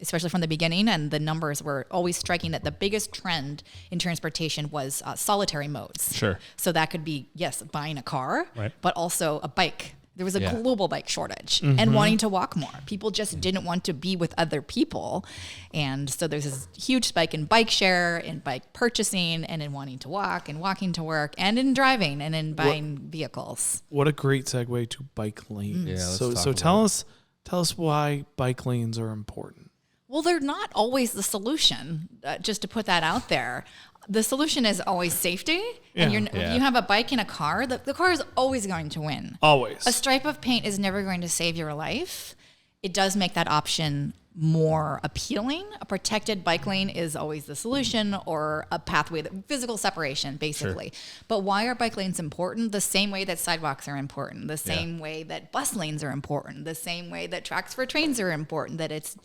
especially from the beginning. And the numbers were always striking that the biggest trend in transportation was solitary modes. Sure. So that could be, buying a car, but also a bike. There was a global bike shortage and wanting to walk more. People just didn't want to be with other people. And so there's this huge spike in bike share, in bike purchasing, and in wanting to walk and walking to work and in driving and in buying vehicles. What a great segue to bike lanes. Yeah, let's so talk tell us why bike lanes are important. Well, they're not always the solution, just to put that out there. The solution is always safety. And if you have a bike and a car, the car is always going to win. Always. A stripe of paint is never going to save your life. It does make that option more appealing. A protected bike lane is always the solution, or a pathway, physical separation, basically. Sure. But why are bike lanes important? The same way that sidewalks are important, the same way that bus lanes are important, the same way that tracks for trains are important.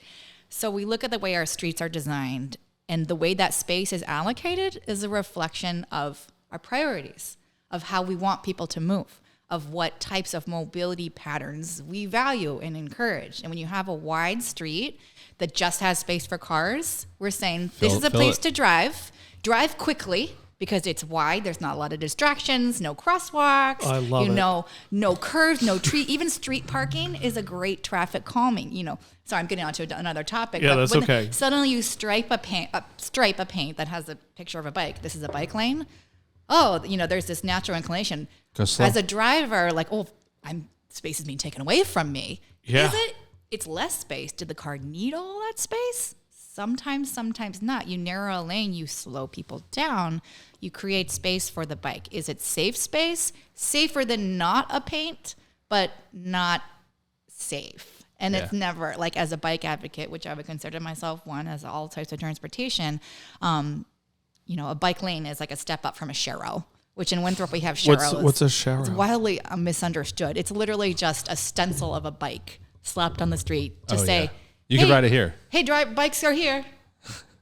So we look at the way our streets are designed, and the way that space is allocated is a reflection of our priorities, of how we want people to move, of what types of mobility patterns we value and encourage. And when you have a wide street that just has space for cars, we're saying this is a place to drive quickly, because it's wide. There's not a lot of distractions, no crosswalks. I love it. No curves, no tree. Even street parking is a great traffic calming. Sorry, I'm getting onto another topic. Yeah, that's okay. Suddenly you stripe a paint that has a picture of a bike. This is a bike lane. Oh, there's this natural inclination. Go slow. As a driver, space is being taken away from me. Yeah. Is it? It's less space. Did the car need all that space? Sometimes not. You narrow a lane, you slow people down, you create space for the bike. Is it safe space? Safer than not a paint, but not safe. And it's never, as a bike advocate, which I would consider myself one, as all types of transportation, a bike lane is like a step up from a sharrow, which in Winthrop we have sharrows. What's a sharrow? It's wildly misunderstood. It's literally just a stencil of a bike slapped on the street to say, yeah. You can ride it here. Hey, bikes are here.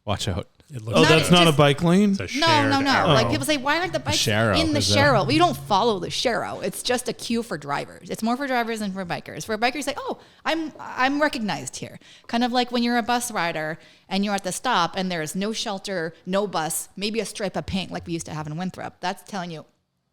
Watch out. That's not a bike lane? No. Like people say, why aren't the bikes in the sharrow? Well, you don't follow the sharrow. It's just a cue for drivers. It's more for drivers than for bikers. For bikers, say, oh, I'm recognized here. Kind of like when you're a bus rider and you're at the stop and there's no shelter, no bus, maybe a stripe of paint like we used to have in Winthrop. That's telling you,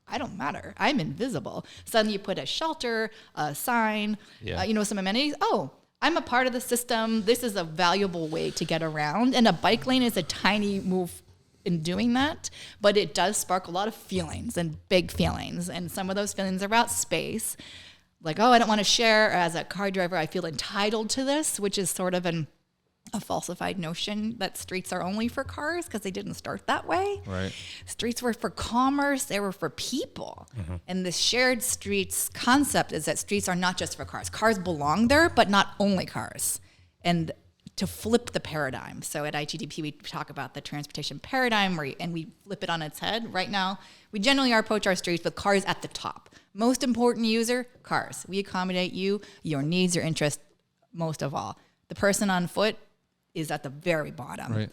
I don't matter. I'm invisible. Suddenly you put a shelter, a sign, some amenities. Oh, I'm a part of the system. This is a valuable way to get around. And a bike lane is a tiny move in doing that, but it does spark a lot of feelings and big feelings. And some of those feelings are about space. Like, oh, I don't want to share. As a car driver, I feel entitled to this, which is sort of a falsified notion that streets are only for cars, because they didn't start that way. Right. Streets were for commerce. They were for people. Mm-hmm. And the shared streets concept is that streets are not just for cars. Cars belong there, but not only cars. And to flip the paradigm. So at ITDP, we talk about the transportation paradigm, and we flip it on its head. Right now, we generally approach our streets with cars at the top. Most important user, cars. We accommodate you, your needs, your interests, most of all. The person on foot is at the very bottom. Right.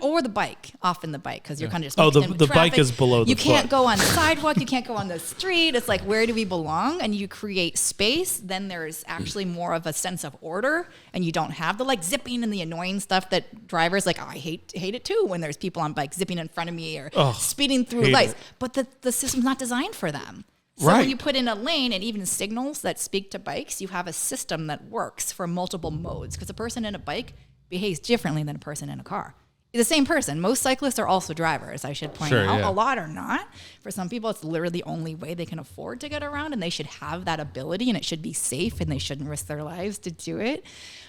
Or the bike, often the bike, because you're kind of just mixed in with the traffic. bike is below the You can't foot. go on the sidewalk. You can't go on the street. It's like, where do we belong? And you create space. Then there's actually more of a sense of order, and you don't have the zipping and the annoying stuff that drivers I hate it too when there's people on bikes zipping in front of me or speeding through lights. But the system's not designed for them. So when you put in a lane and even signals that speak to bikes, you have a system that works for multiple modes, because a person in a bike behaves differently than a person in a car. The same person. Most cyclists are also drivers, I should point out. Yeah. A lot are not. For some people, it's literally the only way they can afford to get around, and they should have that ability, and it should be safe, and they shouldn't risk their lives to do it.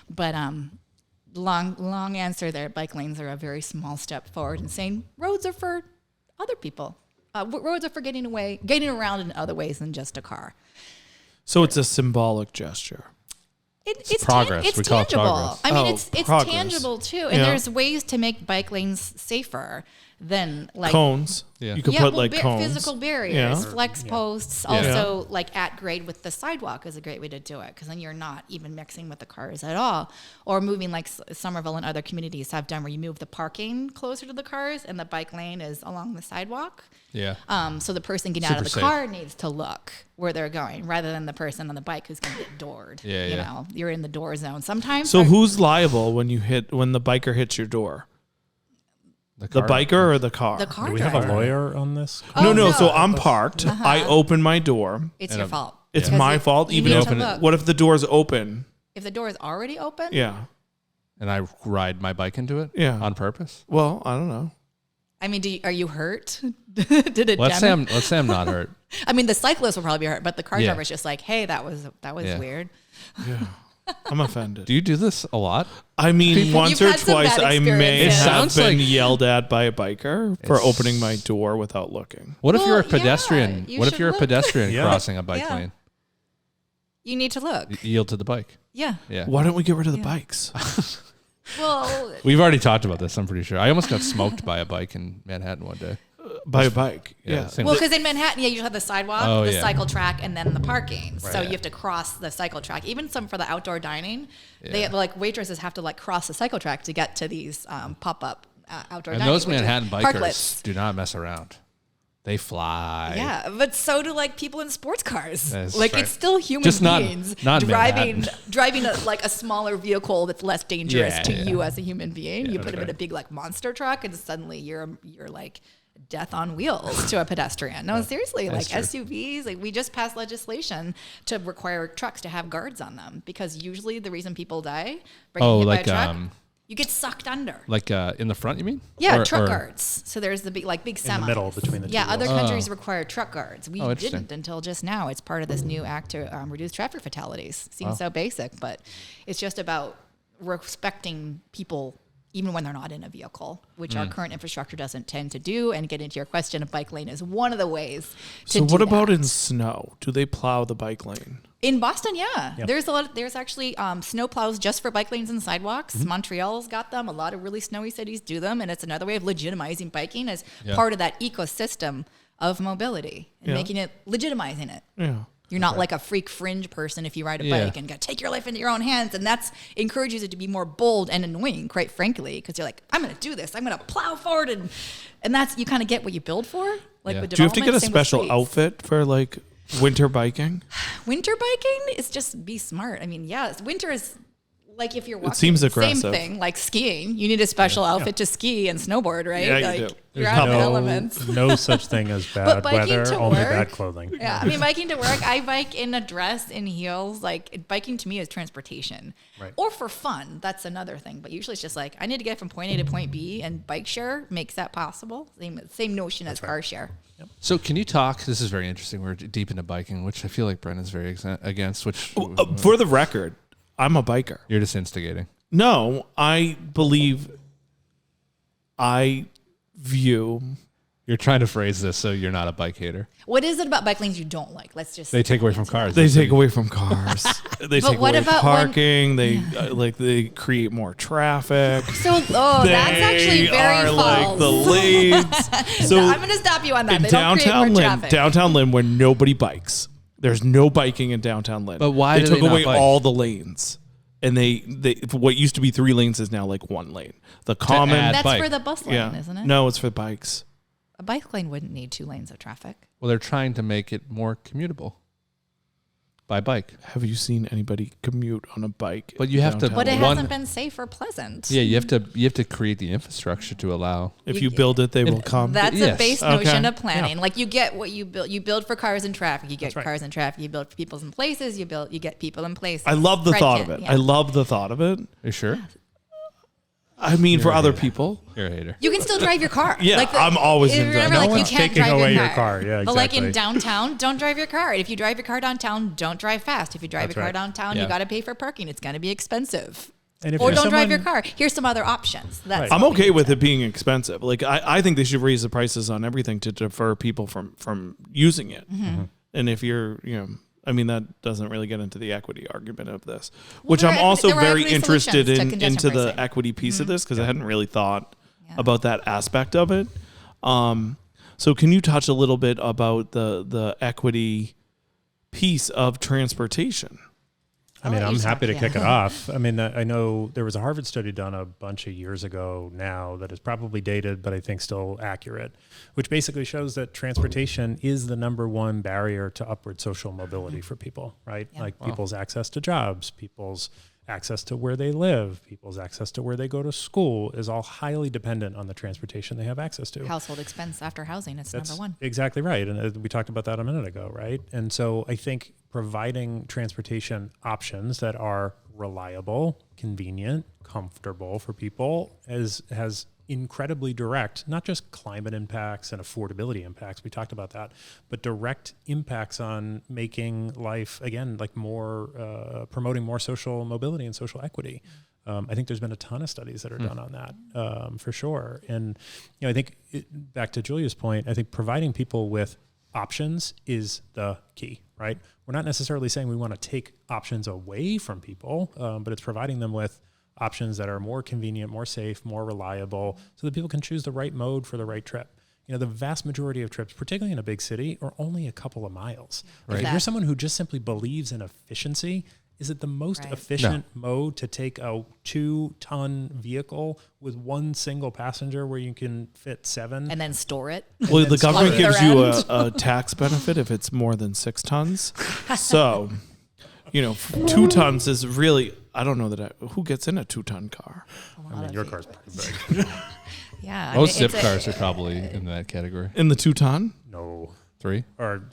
But long answer there. Bike lanes are a very small step forward in saying roads are for other people. Roads are for getting around in other ways than just a car. So it's a symbolic gesture. It's progress. It's We call it tangible. progress. I mean, Oh, it's progress. tangible too. And Yeah. there's ways to make bike lanes safer than like Cones. Yeah. You could put well, like cones. physical barriers, Yeah. flex posts. Yeah. Also, like at grade with the sidewalk is a great way to do it because then you're not even mixing with the cars at all. Or moving like Somerville and other communities have done where you move the parking closer to the cars and the bike lane is along the sidewalk. Yeah. So the person getting out of the Super safe. car needs to look where they're going rather than the person on the bike who's going to get doored. Yeah, You yeah. know, you're in the door zone. Sometimes. So who's liable when the biker hits your door? The car- biker or the car? the car Do we have driver. a lawyer on this? Oh, No. So I'm parked. I open my door. It's And your a- fault. It's Because my you- fault. you Even need if to look. what if the door's open? If the door is already open, Yeah. And I ride my bike into it. Yeah. On purpose. Well, I don't know. I mean, are you hurt? Did it Let's say damage? I'm not hurt. I mean, the cyclist will probably be hurt, but the car Yeah. driver's just like, hey, that was Yeah. weird. Yeah. I'm offended. Do you do this a lot? I mean, once You've or had some twice bad I may experiences. It have sounds been like- yelled at by a biker for It's- opening my door without looking. What if Well, you're a yeah, pedestrian? you What if should you're a look. pedestrian Yeah. crossing a bike Yeah. lane? You need to look. Yield to the bike. Yeah. Yeah. Why don't we get rid of the Yeah. bikes? Well, We've already talked about this, I'm pretty sure. I almost got smoked by a bike in Manhattan one day. By a bike. Yeah. same well, because in Manhattan, yeah, you have the sidewalk, Oh, the yeah. cycle track, and then the parking. So Right. you have to cross the cycle track. Even some for the outdoor dining, they Yeah. like waitresses have to like cross the cycle track to get to these pop-up outdoor And dining. those which are Manhattan bikers parklets. do not mess around. They fly. Yeah, but so do like people in sports cars. That's Like right. it's still human Just not- beings not driving Manhattan. like a smaller vehicle that's less dangerous Yeah, to yeah. you as a human being. You that's put them in right. a big like monster truck, and suddenly you're like death on wheels to a pedestrian. No, seriously, like That's true. SUVs. Like we just passed legislation to require trucks to have guards on them because usually the reason people die Oh, hit like, by a truck, you get sucked under. Like in the front, you mean? Yeah, Or- truck or- guards. So there's the big semis. In the middle between the two Yeah, other wheels. countries require truck guards. We Oh, interesting. didn't until just now. It's part of this new act to reduce traffic fatalities. Seems so basic, but it's just about respecting people even when they're not in a vehicle, which our current infrastructure doesn't tend to do. And get into your question, a bike lane is one of the ways to So do what about that. in snow? Do they plow the bike lane? In Boston, yeah. Yep. There's actually snow plows just for bike lanes and sidewalks. Mm-hmm. Montreal's got them. A lot of really snowy cities do them, and it's another way of legitimizing biking as Yeah. part of that ecosystem of mobility and Yeah. making it, legitimizing it. Yeah. You're not like a freak fringe person if you ride a Yeah. bike and go take your life into your own hands, and that's encourages it to be more bold and annoying, quite frankly, because you're like, I'm going to do this. I'm going to plow forward, and that's you kind of get what you build for. Like Yeah. with Do you have to get a development, same with special streets. outfit for like winter biking? Winter biking is just be smart. I mean, yes, winter is like if you're walking. seems aggressive. Same thing, like skiing. You need a special outfit to ski and snowboard, right? Yeah, you like, do. You're There's out in the no, elements. no such thing as But bad biking weather, to only work- bad clothing. Yeah, I mean, biking to work, I bike in a dress, in heels. Like, biking to me is transportation. Right. Or for fun. That's another thing. But usually it's just like, I need to get from point A to point B, and bike share makes that possible. Same notion as car share. So can you talk? This is very interesting. We're deep into biking, which I feel like Brendan's very against. Which For the record, I'm a biker. you're just instigating. No, I believe I view You're trying to phrase this so you're not a bike hater. What is it about bike lanes you don't like? Let's just. They take away from cars. they take away from cars. They take what away about when- parking. They they create more traffic. So, that's actually They very are false. like the lanes. So I'm going to stop you on that. in They don't create downtown more Lynn, traffic. downtown Lynn, where nobody bikes, there's no biking in downtown Lynn. But why they do took they not away bike? all the lanes, and they what used to be 3 lanes is now like 1 lane. The common, add That's bike. for the bus lane, yeah, isn't it? no, it's for bikes. A bike lane wouldn't need 2 lanes of traffic. Well, they're trying to make it more commutable by bike. Have you seen anybody commute on a bike? But you have to- downtown But it Lynn? One- hasn't been safe or pleasant. Yeah, you have to create the infrastructure to allow. If you build it, they will come. That's Yes. a base Okay. notion of planning. Like you get what you build. You build for cars and traffic. You get That's right. cars and traffic. You build for people's and places. You get people in places. I love the Right, thought yeah, of it. yeah. I love the thought of it. Are you sure? I mean, for other people. You're a hater. You can still drive your car. Yeah, I'm always gonna drive. remember, No like, you one's can't taking drive away your your car. Yeah, But like in exactly. downtown, don't drive your car. If you drive your car downtown, don't drive fast. If you drive That's your car right. downtown, Yeah. you got to pay for parking. It's going to be expensive. And if Or you're don't drive someone- your car. Here's some other options. That's Right. I'm what we okay need with to- it being expensive. Like I think they should raise the prices on everything to deter people from using it. And if you're, I mean, that doesn't really get into the equity argument of this, which there I'm are also there are very equity interested solutions to in congestion into the pricing. equity piece of this because I hadn't really thought Yeah. about that aspect of it. So can you touch a little bit about the equity piece of transportation? I mean, I'll let I'm you happy to talk, kick yeah. it off. I mean, I know there was a Harvard study done a bunch of years ago now that is probably dated, but I think still accurate, which basically shows that transportation is the number one barrier to upward social mobility for people, right? Yeah. Like people's access to jobs, people's access to where they live, people's access to where they go to school is all highly dependent on the transportation they have access to. Household expense after housing is That's number one. exactly right. And we talked about that a minute ago, right? And so I think providing transportation options that are reliable, convenient, comfortable for people has incredibly direct, not just climate impacts and affordability impacts, we talked about that, but direct impacts on making life, again, like more, promoting more social mobility and social equity. I think there's been a ton of studies that are done on that, for sure. And, I think back to Julia's point, I think providing people with options is the key, right? We're not necessarily saying we want to take options away from people, but it's providing them with options that are more convenient, more safe, more reliable, so that people can choose the right mode for the right trip. The vast majority of trips, particularly in a big city, are only a couple of miles. If you're someone who just simply believes in efficiency, is it the most efficient mode to take a 2-ton vehicle with one single passenger where you can fit 7? And then store it. Well, the government store it. gives you Other a tax benefit if it's more than 6 tons. So, 2 tons is really, I don't know who gets in a 2-ton car. I mean, your car's pretty big. Yeah. Most it's ZipCars are probably in that category. In the 2-ton? No. 3? Or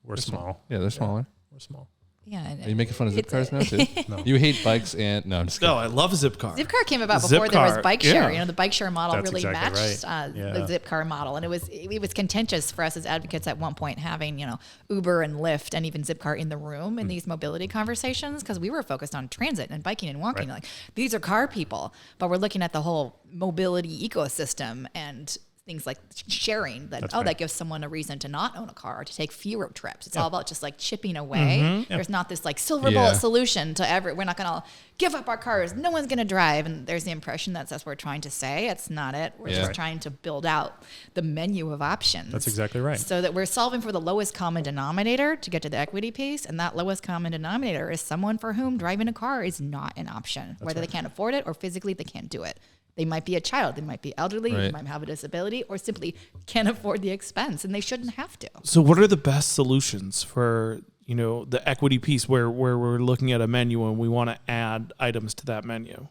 we're small. Yeah, they're smaller. We're small. Yeah. Are you making fun of It's ZipCars now too? No. You hate bikes and no, I'm just kidding. No, I love ZipCar. ZipCar came about before there was ZipCar, bike share. yeah. The bike share model That's really exactly matched right. the Zipcar model, and it was contentious for us as advocates at one point having Uber and Lyft and even Zipcar in the room in these mobility conversations because we were focused on transit and biking and walking. Right. Like these are car people, but we're looking at the whole mobility ecosystem and things like sharing that that gives someone a reason to not own a car or to take fewer trips. It's all about just like chipping away. There's not this like silver bullet solution to we're not going to give up our cars. No one's going to drive. And there's the impression that's what we're trying to say. It's not it. We're just trying to build out the menu of options. That's exactly right. So that we're solving for the lowest common denominator to get to the equity piece. And that lowest common denominator is someone for whom driving a car is not an option, whether they can't afford it or physically they can't do it. They might be a child, they might be elderly, they might have a disability, or simply can't afford the expense, and they shouldn't have to. So what are the best solutions for, the equity piece where we're looking at a menu and we want to add items to that menu,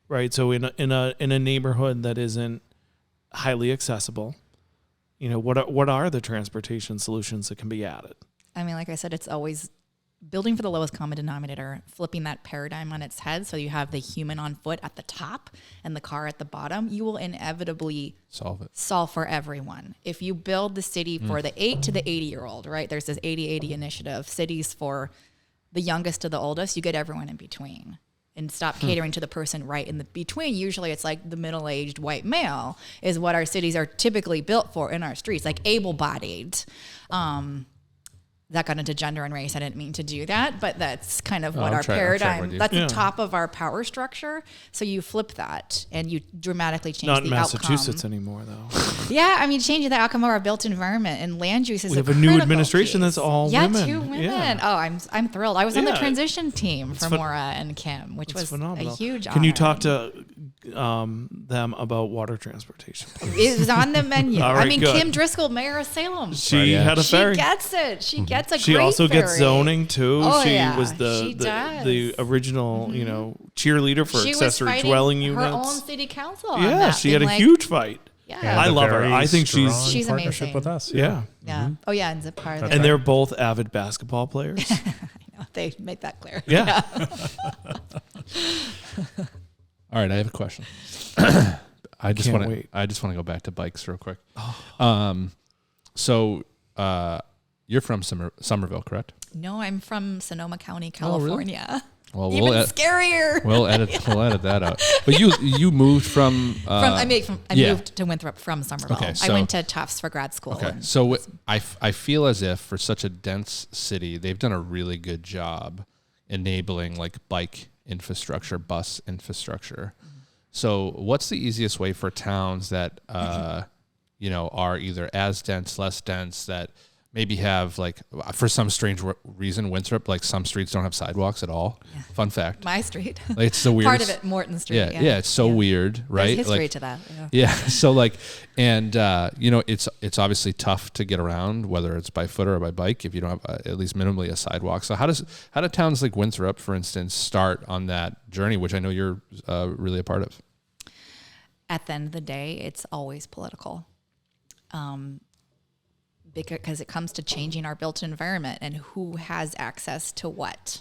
right? So in a neighborhood that isn't highly accessible, what are the transportation solutions that can be added? I mean, like I said, it's always building for the lowest common denominator, flipping that paradigm on its head. So you have the human on foot at the top and the car at the bottom. You will inevitably solve for everyone. If you build the city for the 8 to the 80-year-old, right? There's this 80-80 initiative, cities for the youngest to the oldest, you get everyone in between. And stop catering to the person right in the between. Usually it's like the middle-aged white male is what our cities are typically built for in our streets, like able-bodied. That got into gender and race. I didn't mean to do that, but that's kind of what our paradigm, that's the top of our power structure. So you flip that and you dramatically change the outcome. Not in Massachusetts anymore, though. Yeah, I mean, changing the outcome of our built environment and land use is we have a new administration that's all women. 2 women. Yeah. Oh, I'm thrilled. I was on the transition team for Maura and Kim, which was phenomenal. a huge honor. Can you talk to them about water transportation, please? It was on the menu. All right, I mean, good. Kim Driscoll, mayor of Salem. She had a ferry. She gets it. She gets a She great also gets ferry. zoning too. Oh, she yeah. was She the does. original, cheerleader for She was accessory fighting dwelling her units. own city council. on Yeah, that, she had a being huge fight. Yeah. I And a love her. very I think she's She's partnership amazing. with us. yeah. Yeah. Oh yeah, and ZipCar. And they're both avid basketball players. They make that clear. Yeah. All right, I have a question. I just Can't want wait. to go back to bikes real quick. So you're from Somerville, correct? No, I'm from Sonoma County, Oh, really? California. Well, Even scarier. We'll edit that out. But you moved from. I moved to Winthrop from Somerville. Okay, I went to Tufts for grad school. Okay, so I feel as if for such a dense city, they've done a really good job enabling like bike infrastructure, bus infrastructure. So what's the easiest way for towns that are either as dense, less dense, that maybe have like, for some strange reason, Winthrop, like some streets don't have sidewalks at all. Yeah. Fun fact. My street. Like, it's the weirdest. Part of it, Morton Street. Yeah, it's so weird, right? There's history like, to that. Yeah. So like, and it's obviously tough to get around, whether it's by foot or by bike, if you don't have at least minimally a sidewalk. So how do towns like Winthrop, for instance, start on that journey, which I know you're really a part of? At the end of the day, it's always political. Because it comes to changing our built environment and who has access to what.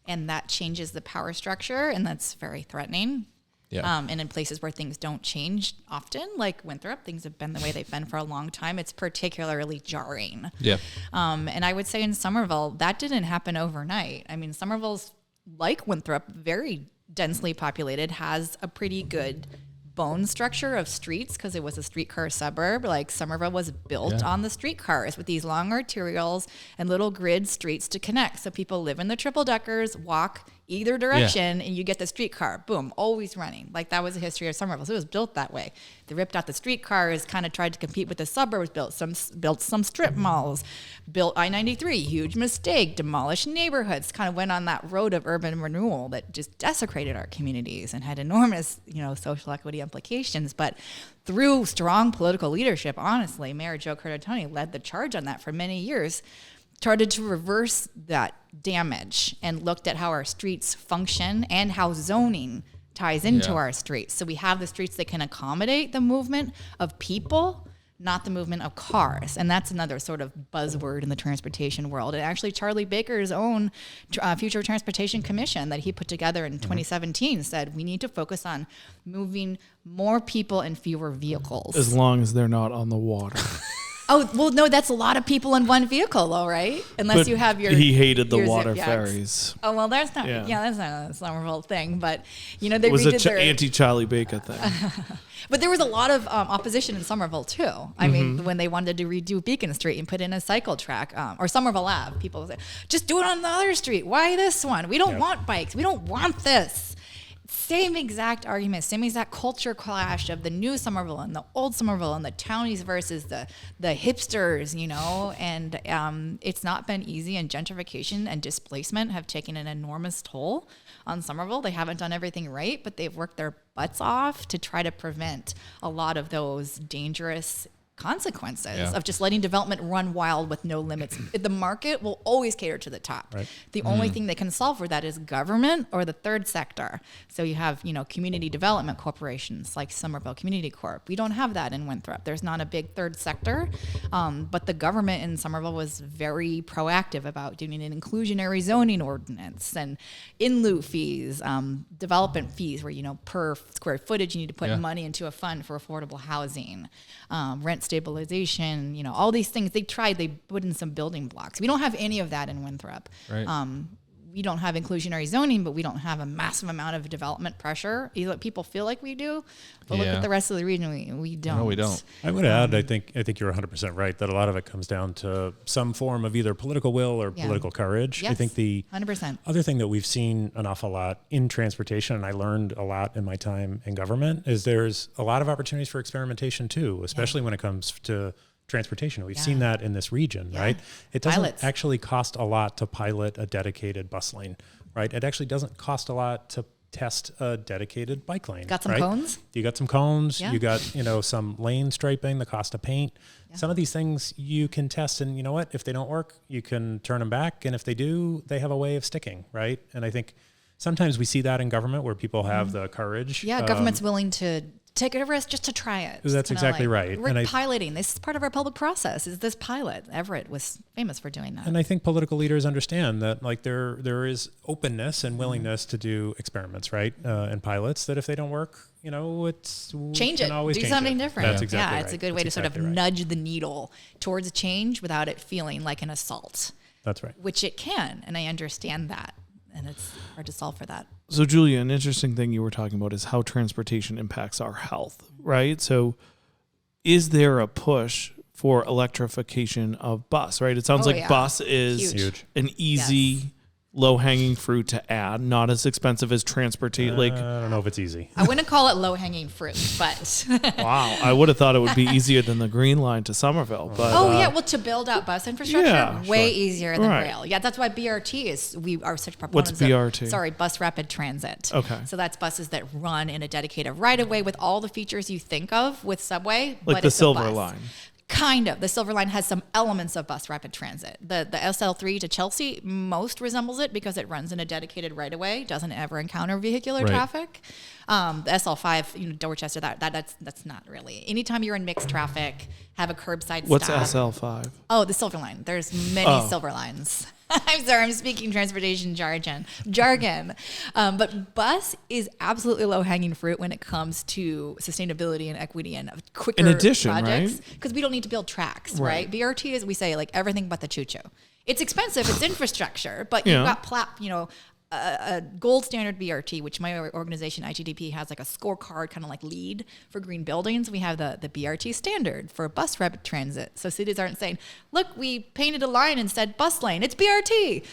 And that changes the power structure, and that's very threatening. Yeah. And in places where things don't change often, like Winthrop, things have been the way they've been for a long time. It's particularly jarring. Yeah. And I would say in Somerville, that didn't happen overnight. I mean, Somerville's, like Winthrop, very densely populated, has a pretty good bone structure of streets because it was a streetcar suburb. Like Somerville was built on the streetcars with these long arterials and little grid streets to connect. So people live in the triple deckers, walk either direction, and you get the streetcar. Boom, always running. Like that was the history of Somerville. So it was built that way. They ripped out the streetcars, kind of tried to compete with the suburbs, built some strip malls, built I-93, huge mistake, demolished neighborhoods, kind of went on that road of urban renewal that just desecrated our communities and had enormous, social equity implications. But through strong political leadership, honestly, Mayor Joe Curtatone led the charge on that for many years, started to reverse that damage and looked at how our streets function and how zoning ties into our streets. So we have the streets that can accommodate the movement of people, not the movement of cars. And that's another sort of buzzword in the transportation world. And actually Charlie Baker's own Future Transportation Commission that he put together in 2017 said we need to focus on moving more people and fewer vehicles. As long as they're not on the water. Oh, well, no, that's a lot of people in one vehicle, though, right? Unless but you have your. He hated the your water Zip ferries. Oh, well, that's not. Yeah, that's not a Somerville thing, but they it was redid an anti-Charlie Baker thing. But there was a lot of opposition in Somerville too. I mean, when they wanted to redo Beacon Street and put in a cycle track, or Somerville Ave, people would say, "Just do it on the other street. Why this one? We don't want bikes. We don't want this." Same exact argument, same exact culture clash of the new Somerville and the old Somerville and the townies versus the hipsters, and it's not been easy, and gentrification and displacement have taken an enormous toll on Somerville. They haven't done everything right, but they've worked their butts off to try to prevent a lot of those dangerous consequences of just letting development run wild with no limits. The market will always cater to the top. Right. The only thing that can solve for that is government or the third sector. So you have, community development corporations like Somerville Community Corp. We don't have that in Winthrop. There's not a big third sector, but the government in Somerville was very proactive about doing an inclusionary zoning ordinance and in lieu fees, development fees where, per square footage, you need to put money into a fund for affordable housing, rent stabilization, all these things. They put in some building blocks. We don't have any of that in Winthrop. Right. We don't have inclusionary zoning, but we don't have a massive amount of development pressure. Either people feel like we do, but look at the rest of the region, we don't. No, we don't. I would add, I think you're 100% right that a lot of it comes down to some form of either political will or political courage. Yes, I think the 100%. Other thing that we've seen an awful lot in transportation, and I learned a lot in my time in government, is there's a lot of opportunities for experimentation too, especially when it comes to transportation. We've seen that in this region, right? It doesn't actually cost a lot to pilot a dedicated bus lane, right? It actually doesn't cost a lot to test a dedicated bike lane. Got some cones? You got some cones. You got, some lane striping, the cost of paint. Some of these things you can test, and you know what? If they don't work, you can turn them back. And if they do, they have a way of sticking, right? And I think sometimes we see that in government where people have the courage. Yeah, government's willing to take a risk just to try it. That's exactly right. We're piloting. This is part of our public process. Is this pilot? Everett was famous for doing that. And I think political leaders understand that, there is openness and willingness to do experiments, right? And pilots that if they don't work, it's change it. Do something different. That's exactly right. It's a good way to sort of nudge the needle towards change without it feeling like an assault. That's right. Which it can, and I understand that. and it's hard to solve for that. So, Julia, an interesting thing you were talking about is how transportation impacts our health, right? So, is there a push for electrification of bus, right? It sounds like bus is huge. an easy, low-hanging fruit to add, not as expensive as transportation. I don't know if it's easy. I wouldn't call it low-hanging fruit, but... Wow, I would have thought it would be easier than the Green Line to Somerville. But well, to build out bus infrastructure, way easier than Right. rail. Yeah, that's why BRT is, we are such proponents What's BRT? Bus rapid transit. Okay. So that's buses that run in a dedicated right-of-way with all the features you think of with subway, like but the it's a Silver bus. Line. Kind of. The Silver Line has some elements of bus rapid transit. The SL3 to Chelsea most resembles it because it runs in a dedicated right-of-way, doesn't ever encounter vehicular traffic. The SL5, Dorchester, that's not really. Anytime you're in mixed traffic, have a curbside What's stop. SL5? Oh, the Silver Line. There's many Silver Lines. I'm sorry, I'm speaking transportation jargon. But bus is absolutely low-hanging fruit when it comes to sustainability and equity and quicker In addition, projects. right? Because we don't need to build tracks, Right. right? BRT is, we say, like everything but the choo-choo. It's expensive, it's infrastructure, but you've got a gold standard BRT, which my organization, ITDP, has like a scorecard kind of like lead for green buildings. We have the BRT standard for bus rapid transit. So cities aren't saying, look, we painted a line and said bus lane. It's BRT.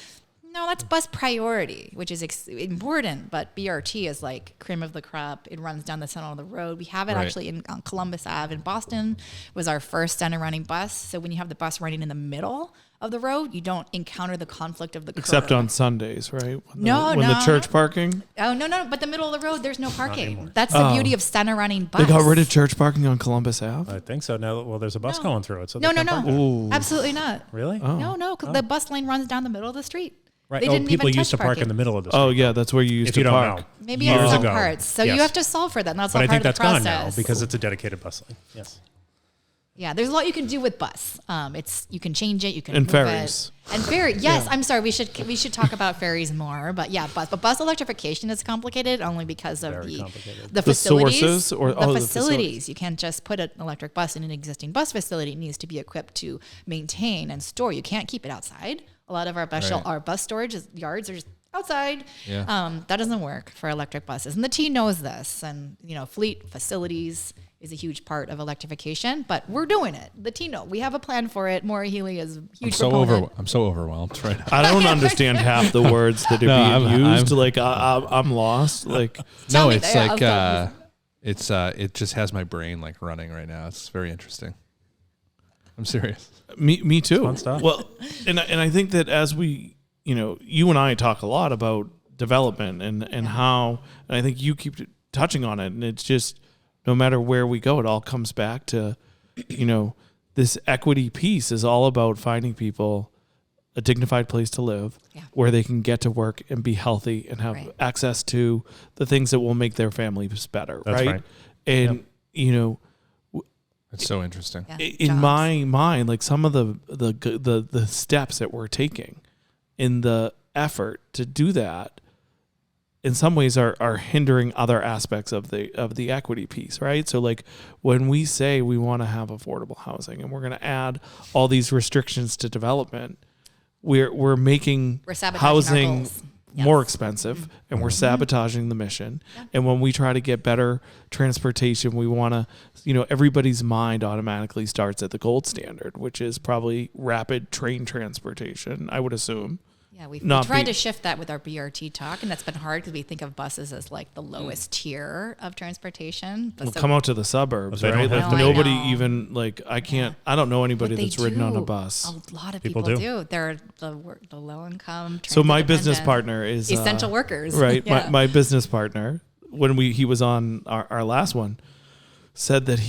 No, that's bus priority, which is important. But BRT is like cream of the crop. It runs down the center of the road. We have it actually on Columbus Ave in Boston. Was our first center running bus. So when you have the bus running in the middle of the road, you don't encounter the conflict of the Except curb. on Sundays, right? When No, the church parking. Oh, no. But the middle of the road, there's no parking. That's the beauty of center running bus. They got rid of church parking on Columbus Ave? I think so. Now, well, there's a bus going through it. So No. they can't park there. Ooh. Absolutely not. Really? Oh. No, because the bus lane runs down the middle of the street. Right. They Oh, didn't people even used to touch park in parking. the middle of the street. Oh, yeah, that's where you used If to you don't park. know. Maybe Years in some ago. parts. So Yes. you have to solve for that. And that's all But I part think of that's the gone process. now because it's a dedicated bus lane. Yes. Yeah, there's a lot you can do with bus. You can change it, you can And move ferries. it. And ferry. Yes, I'm sorry. We should talk about ferries more. But yeah, bus electrification is complicated only because of Very complicated. the The facilities. sources or- the oh, the facilities. facilities. You can't just put an electric bus in an existing bus facility. It needs to be equipped to maintain and store. You can't keep it outside. A lot of our bus storage yards are just outside. Yeah. That doesn't work for electric buses. And the T knows this. And, fleet facilities is a huge part of electrification, but we're doing it. The T know. We have a plan for it. Maura Healy is a huge proponent. I'm so overwhelmed right now. I don't understand half the words that are being used. I'm lost. Like, Tell No, me it's there, like I'll stop. it just has my brain like running right now. It's very interesting. I'm serious. me too. Fun stuff. Well, and I think that as we, you and I talk a lot about development and how, and I think you keep touching on it, and it's just, no matter where we go, it all comes back to, this equity piece is all about finding people a dignified place to live where they can get to work and be healthy and have access to the things that will make their families better. That's right. And, It's so interesting. Yeah, in jobs. my mind, like some of the steps that we're taking in the effort to do that, in some ways are hindering other aspects of the equity piece, right? So like when we say we want to have affordable housing and we're going to add all these restrictions to development, we're making sabotaging our housing goals. more Yes. expensive and we're sabotaging the mission. And when we try to get better transportation, we want to, everybody's mind automatically starts at the gold standard, which is probably rapid train transportation, I would assume. Yeah, we not tried be- to shift that with our BRT talk, and that's been hard because we think of buses as like the lowest tier of transportation. But Well, come out to the suburbs, They don't right? have Like to. nobody I know. even I don't know anybody But they that's ridden on a do. bus. A lot of People people do. do. They're the low income. So my business transit-dependent, partner is essential workers, right? Yeah. My business partner, when he was on our last one, said that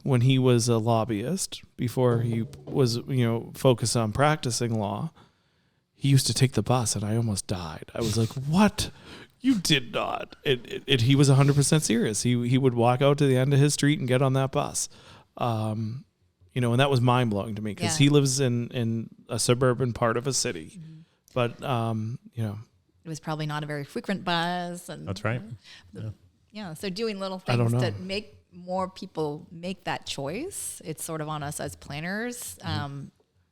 when he was a lobbyist before he was focused on practicing law, he used to take the bus, and I almost died. I was like, "What? You did not?" He was 100% serious. He would walk out to the end of his street and get on that bus. And that was mind blowing to me because Yeah. he lives in a suburban part of a city, but It was probably not a very frequent bus, and That's right. so doing little I don't things know. that make more people make that choice. It's sort of on us as planners.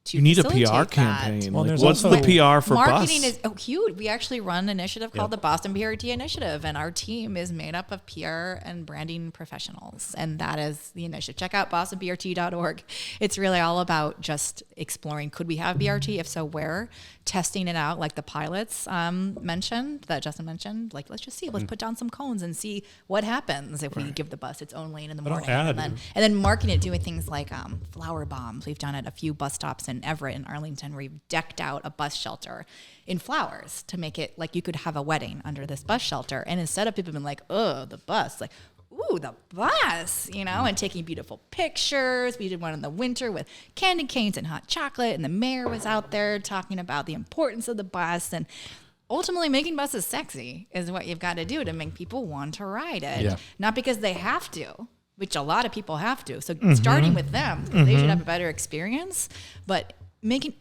to You need a facilitate PR that. campaign. Well, Like, there's what's the also- PR for Marketing bus? is huge. We actually run an initiative called Yep. the Boston PRT Initiative, and our team is made up of PR and branding professionals, and that is the initiative. Check out bostonbrt.org. It's really all about just exploring, could we have BRT? If so, where? Testing it out, like the pilots that Justin mentioned. Like, let's just see. Let's put down some cones and see what happens if we give the bus its own lane in the But I'll morning. add- And then marketing it, doing things like flower bombs. We've done it at a few bus stops in Everett and Arlington, where we've decked out a bus shelter in flowers to make it like you could have a wedding under this bus shelter. And instead of people being like, oh, the bus, like, ooh, the bus, and taking beautiful pictures. We did one in the winter with candy canes and hot chocolate, and the mayor was out there talking about the importance of the bus. And ultimately, making buses sexy is what you've got to do to make people want to ride it. Yeah. Not because they have to, which a lot of people have to. So starting with them, 'cause they should have a better experience, but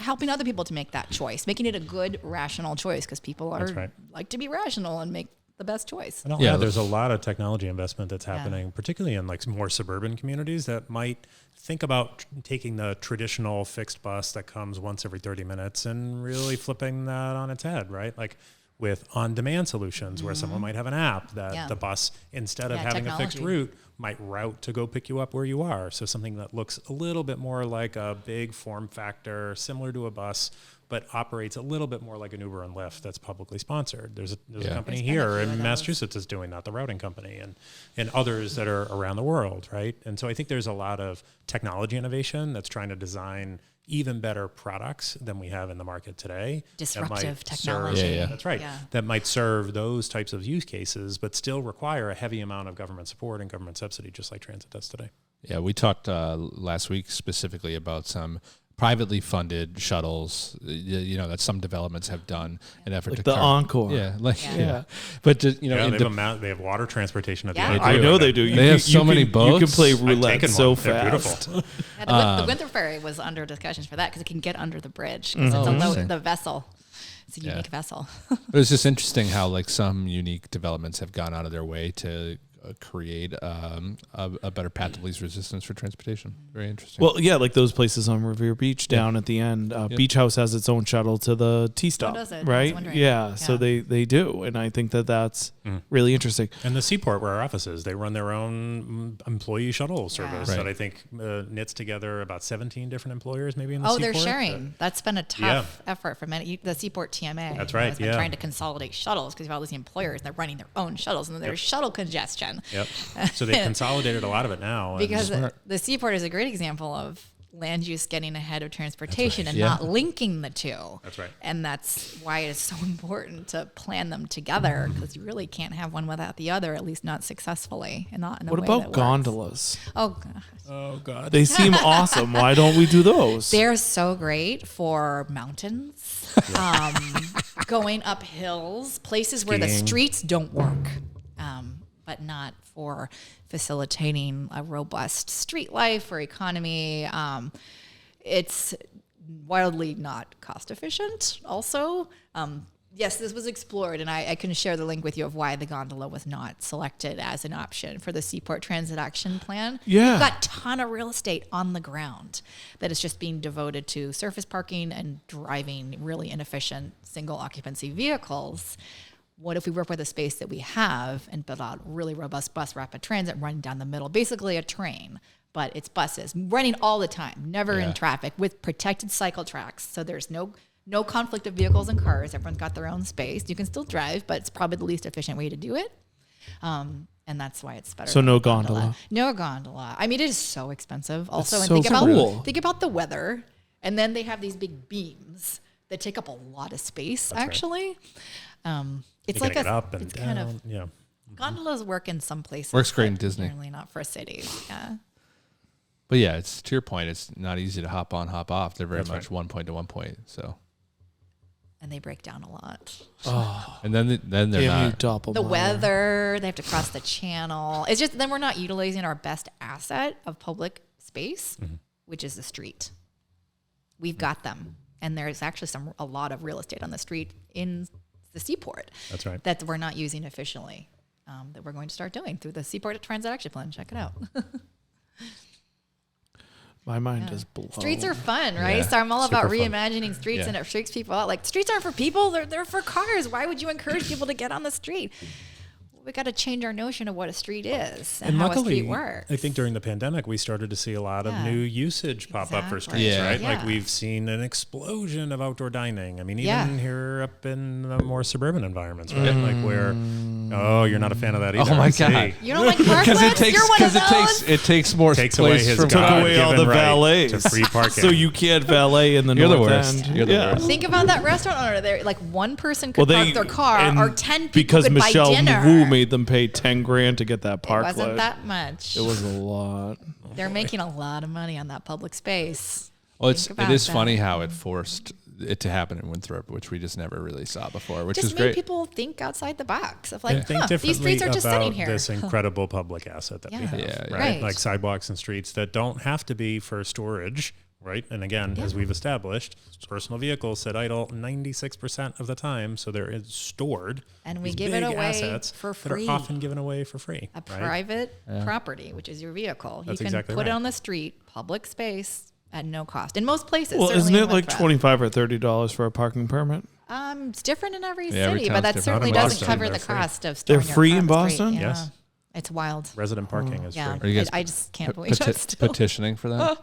helping other people to make that choice, making it a good, rational choice, because people That's right. like to be rational and make the best choice. And Yeah, there's a lot of technology investment that's happening, particularly in like more suburban communities that might think about taking the traditional fixed bus that comes once every 30 minutes and really flipping that on its head, right? Like with on-demand solutions where someone might have an app that Yeah. the bus, instead of Yeah, having a fixed technology. route, might route to go pick you up where you are. So something that looks a little bit more like a big form factor, similar to a bus, but operates a little bit more like an Uber and Lyft that's publicly sponsored. There's a Yeah. company There's been a here few of in those. Massachusetts is doing that, the routing company, and others that are around the world, right? And so I think there's a lot of technology innovation that's trying to design even better products than we have in the market today. that might Disruptive serve- technology. Yeah. That's right. Yeah. That might serve those types of use cases, but still require a heavy amount of government support and government subsidy, just like transit does today. Yeah, we talked last week specifically about some privately funded shuttles, that some developments have done an effort Like to the Encore. Yeah, Yeah. But just, Yeah, in they have water transportation at Yeah. the I end. know they do. They have so many You can boats. play I've roulette taken so one. They're fast. beautiful. Yeah, the Winthrop Ferry was under discussions for that because it can get under the bridge. 'Cause it's interesting. the vessel. It's a unique vessel. But it's just interesting how like some unique developments have gone out of their way to create a better path of least resistance for transportation. Very interesting. Well, yeah, like those places on Revere Beach down at the end. Beach House has its own shuttle to the T stop, does it? I was right? wondering. Yeah, so Yeah. they do, and I think that's really interesting. And the Seaport, where our office is, they run their own employee shuttle service Right. that I think knits together about 17 different employers, maybe in the Oh, Seaport. they're sharing. That's been a tough effort for many. The Seaport TMA. That's right, Has been yeah. trying to consolidate shuttles because you have all these employers and they're running their own shuttles and there's shuttle congestion. Yep. So they've consolidated a lot of it now. and- Because the Seaport is a great example of land use getting ahead of transportation and Yeah. not linking the two. That's right. And that's why it's so important to plan them together because you really can't have one without the other, at least not successfully and not in a What way about that works. gondolas? Oh, gosh. oh, God. They seem awesome. Why don't we do those? They're so great for mountains, going up hills, places where the Skiing. streets don't work, but not for facilitating a robust street life or economy. It's wildly not cost efficient also. Yes, this was explored, and I can share the link with you of why the gondola was not selected as an option for the Seaport Transit Action Plan. Yeah. You've got a ton of real estate on the ground that is just being devoted to surface parking and driving really inefficient single occupancy vehicles. What if we work with a space that we have and build out really robust bus rapid transit running down the middle, basically a train, but it's buses running all the time, never in traffic with protected cycle tracks. So there's no conflict of vehicles and cars. Everyone's got their own space. You can still drive, but it's probably the least efficient way to do it. And that's why it's better. So than no a gondola. No gondola. I mean, it is so expensive. Also, That's and so cool. think about the weather. And then they have these big beams that take up a lot of space. Actually, it's You like gotta get up and it's down. kind of yeah. gondolas work in some places. Works great in but Disney. Generally not for cities. Yeah. But yeah, it's to your point. It's not easy to hop on, hop off. They're very That's much right. one point to one point. So, And they break down a lot. and then they're Damn you, not. doppelganger. The weather, they have to cross the channel. It's just then we're not utilizing our best asset of public space, which is the street. We've got them. And there's actually a lot of real estate on the street in the Seaport. That's right. That we're not using efficiently. That we're going to start doing through the Seaport Transit Action Plan. Check it out. My mind is blown. Streets are fun, right? Yeah, So I'm all super about fun. reimagining streets, Yeah. and it freaks people out. Like, streets aren't for people; they're for cars. Why would you encourage people to get on the street? We got to change our notion of what a street is and how a street works. I think during the pandemic, we started to see a lot of new usage pop up for Exactly. streets, Yeah. right? Yeah. Like we've seen an explosion of outdoor dining. I mean, even Yeah. here up in the more suburban environments, right? Like where, oh, you're not a fan of that either. Oh my See? God. You don't like parklets? You're one of those. it takes more Takes away place his from Took away all the God-given right valets. to free parking. So you can't valet in the You're the north worst. end. You're the worst. Think about that restaurant owner there. Like, one person could park their car, and or 10 people because could Michelle buy dinner. Wu made them pay $10,000 to get that It parklet. wasn't that much. It was a lot. They're making a lot of money on that public space. Well, Think it about is that. funny how it forced it to happen in Winthrop, which we just never really saw before, which Just is made great. people think outside the box of And like, think these differently streets are just about sitting here. this incredible public asset that we Yeah. have, Yeah, yeah. right? Right. Like sidewalks and streets that don't have to be for storage, right? And again, as we've established, personal vehicles sit idle 96% of the time, so they're stored. And we These give it big away assets for that are free. often given away for free. A right? private property, which is your vehicle. That's you can exactly put it right. on the street, public space, at no cost. In most places, Well, certainly isn't in it like Winthrop. $25 or $30 for a parking permit? It's different in every Yeah, every city, town's but that different. certainly Not in doesn't Boston, cover they're the free. cost of They're storing your free car in on the street. Boston? Yeah. Yes. It's wild. Resident parking is Yeah, free. Are you guys I just can't believe that's still. petitioning for that?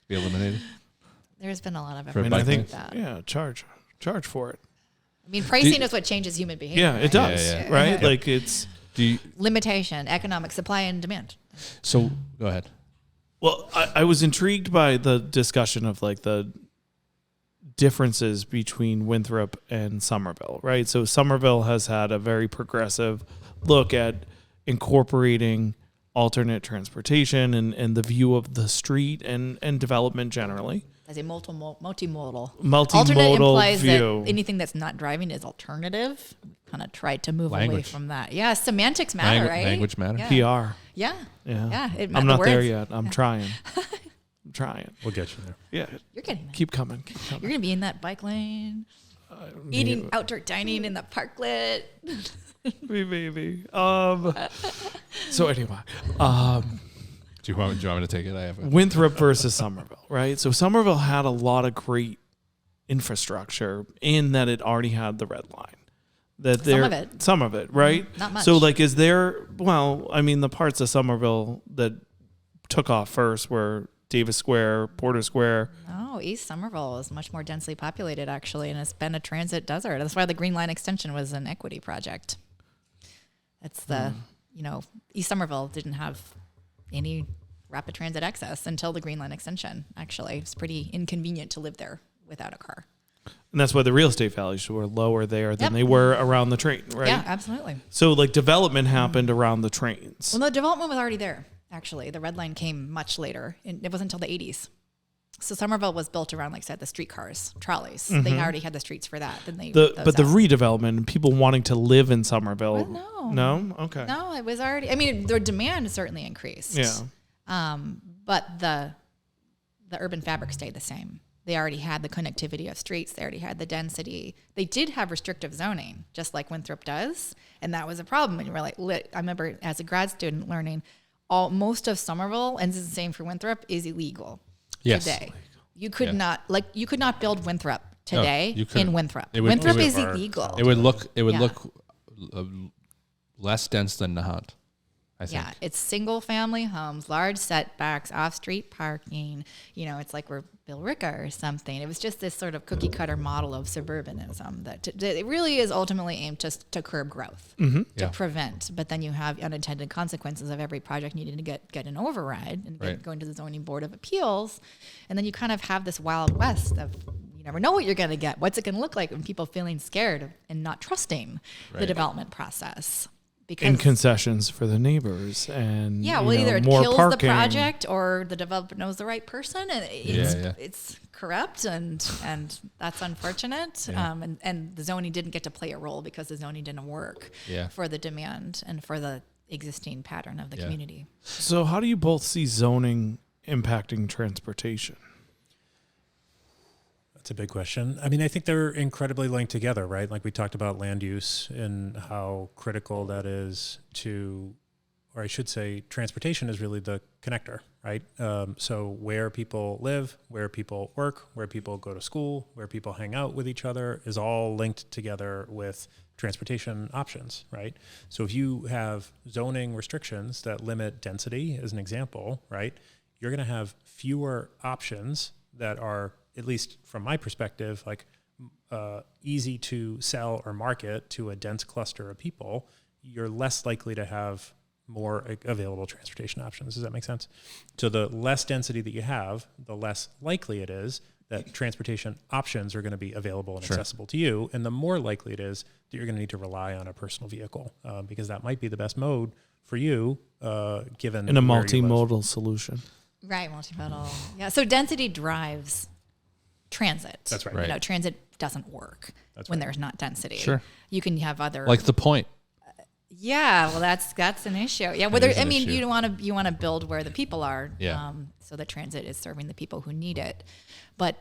Be eliminated? There's been a lot of For effort. And I bike think, like that. yeah, charge for it. I mean, pricing is what changes human behavior. Yeah, it right? does, Yeah. right? Yep. Like it's. Do you, Limitation, economic supply and demand. so go ahead. Well, I was intrigued by the discussion of like the differences between Winthrop and Somerville, right? So Somerville has had a very progressive look at incorporating alternate transportation and the view of the street and development generally. As a multimodal. Alternate Multimodal implies view. that anything that's not driving is alternative. Kind of tried to move away Language. from that. Yeah, semantics matter, right? Language matter. Yeah. PR. Yeah. Yeah. Yeah. It, I'm the not there words- yet. I'm trying. I'm trying. We'll get you there. Yeah. You're getting there. Keep coming. Keep You're coming. going to be in that bike lane, eating outdoor dining in the parklet. Maybe. So anyway, Do you want me to take it? I have. Winthrop versus Somerville, right? So Somerville had a lot of great infrastructure in that it already had the red line. That some of it, right? Not much. So like, is there? Well, I mean, the parts of Somerville that took off first were Davis Square, Porter Square. No, East Somerville is much more densely populated, actually, and it's been a transit desert. That's why the Green Line extension was an equity project. It's the, East Somerville didn't have any rapid transit access until the Green Line extension, actually. It's pretty inconvenient to live there without a car. And that's why the real estate values were lower there than Yep. they were around the train, right? Yeah, absolutely. So like development happened around the trains. Well, the development was already there, actually. The Red Line came much later. It wasn't until the 80s. So Somerville was built around, like I said, the streetcars, trolleys. They already had the streets for that. Then they The redevelopment and people wanting to live in Somerville. Well, No? Okay. No, it was already. I mean, their demand certainly increased. Yeah. But the urban fabric stayed the same. They already had the connectivity of streets. They already had the density. They did have restrictive zoning, just like Winthrop does, and that was a problem. And you were like, I remember as a grad student learning, most of Somerville, and it's the same for Winthrop, is illegal today. You could not build Winthrop today you couldn't. in Winthrop. It would- Winthrop it would- is illegal. It would look. It would Yeah. look less dense than Nahant, I think. Yeah, it's single family homes, large setbacks, off street parking. It's like we're Bill Ricca or something. It was just this sort of cookie cutter model of suburbanism that it really is ultimately aimed to curb growth, to Yeah. prevent. But then you have unintended consequences of every project needing to get an override and Right. going to the zoning board of appeals. And then you kind of have this wild west of you never know what you're going to get. What's it going to look like when people feeling scared and not trusting the Right. development process? Because And concessions for the neighbors and yeah, well, either it more kills parking. the project or the developer knows the right person, and Yeah. it's corrupt, and that's unfortunate. Yeah. And the zoning didn't get to play a role because the zoning didn't work Yeah. for the demand and for the existing pattern of the Yeah. community. So how do you both see zoning impacting transportation? That's a big question. I mean, I think they're incredibly linked together, right? Like we talked about land use and how critical that is to, or I should say, transportation is really the connector, right? So where people live, where people work, where people go to school, where people hang out with each other is all linked together with transportation options, right? So if you have zoning restrictions that limit density, as an example, right, you're going to have fewer options that are, at least from my perspective, like easy to sell or market to a dense cluster of people. You're less likely to have more available transportation options. Does that make sense? So the less density that you have, the less likely it is that transportation options are going to be available and accessible to you. And the more likely it is that you're going to need to rely on a personal vehicle because that might be the best mode for you given in a where you live. multimodal solution. Right, multimodal. Yeah, so density drives transit. That's right. You know, transit doesn't work when there's not density. Sure. You can have other Like the point. Yeah, well, that's an issue. Yeah, whether I mean you want to build where the people are. Yeah. So the transit is serving the people who need it, but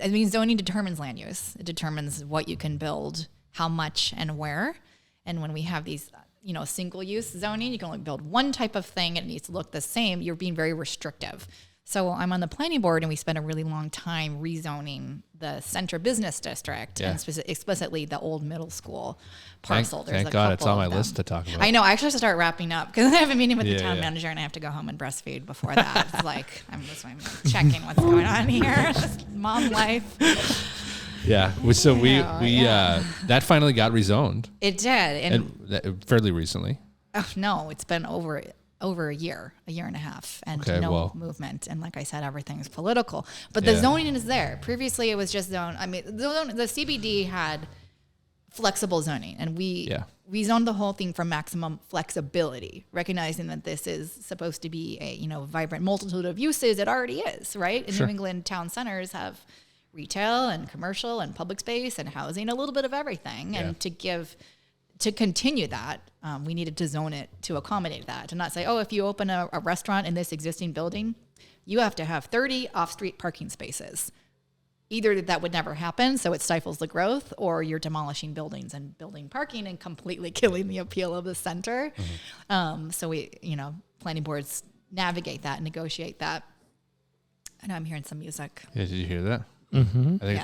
I mean zoning determines land use. It determines what you can build, how much, and where. And when we have these, single use zoning, you can only build one type of thing. It needs to look the same. You're being very restrictive. So I'm on the planning board, and we spent a really long time rezoning the center business district and explicitly the old middle school parcel. Thank God it's on my list to talk about. I know. I actually have to start wrapping up because I have a meeting with the town manager, and I have to go home and breastfeed before that. It's like I'm checking what's going on here. Mom life. Yeah. So we that finally got rezoned. It did, and fairly recently. Oh no, it's been over a year and a half, and movement. And like I said, everything's political. But the zoning is there. Previously, it was just zone. I mean, the CBD had flexible zoning, and we zoned the whole thing for maximum flexibility, recognizing that this is supposed to be a vibrant multitude of uses. It already is, right? In New England, town centers have retail and commercial and public space and housing, a little bit of everything, and to continue that, we needed to zone it to accommodate that, to not say, if you open a restaurant in this existing building, you have to have 30 off-street parking spaces. Either that would never happen, so it stifles the growth, or you're demolishing buildings and building parking and completely killing the appeal of the center. Mm-hmm. So we, planning boards navigate that, negotiate that. I know I'm hearing some music. Yeah, did you hear that? Mm-hmm. I think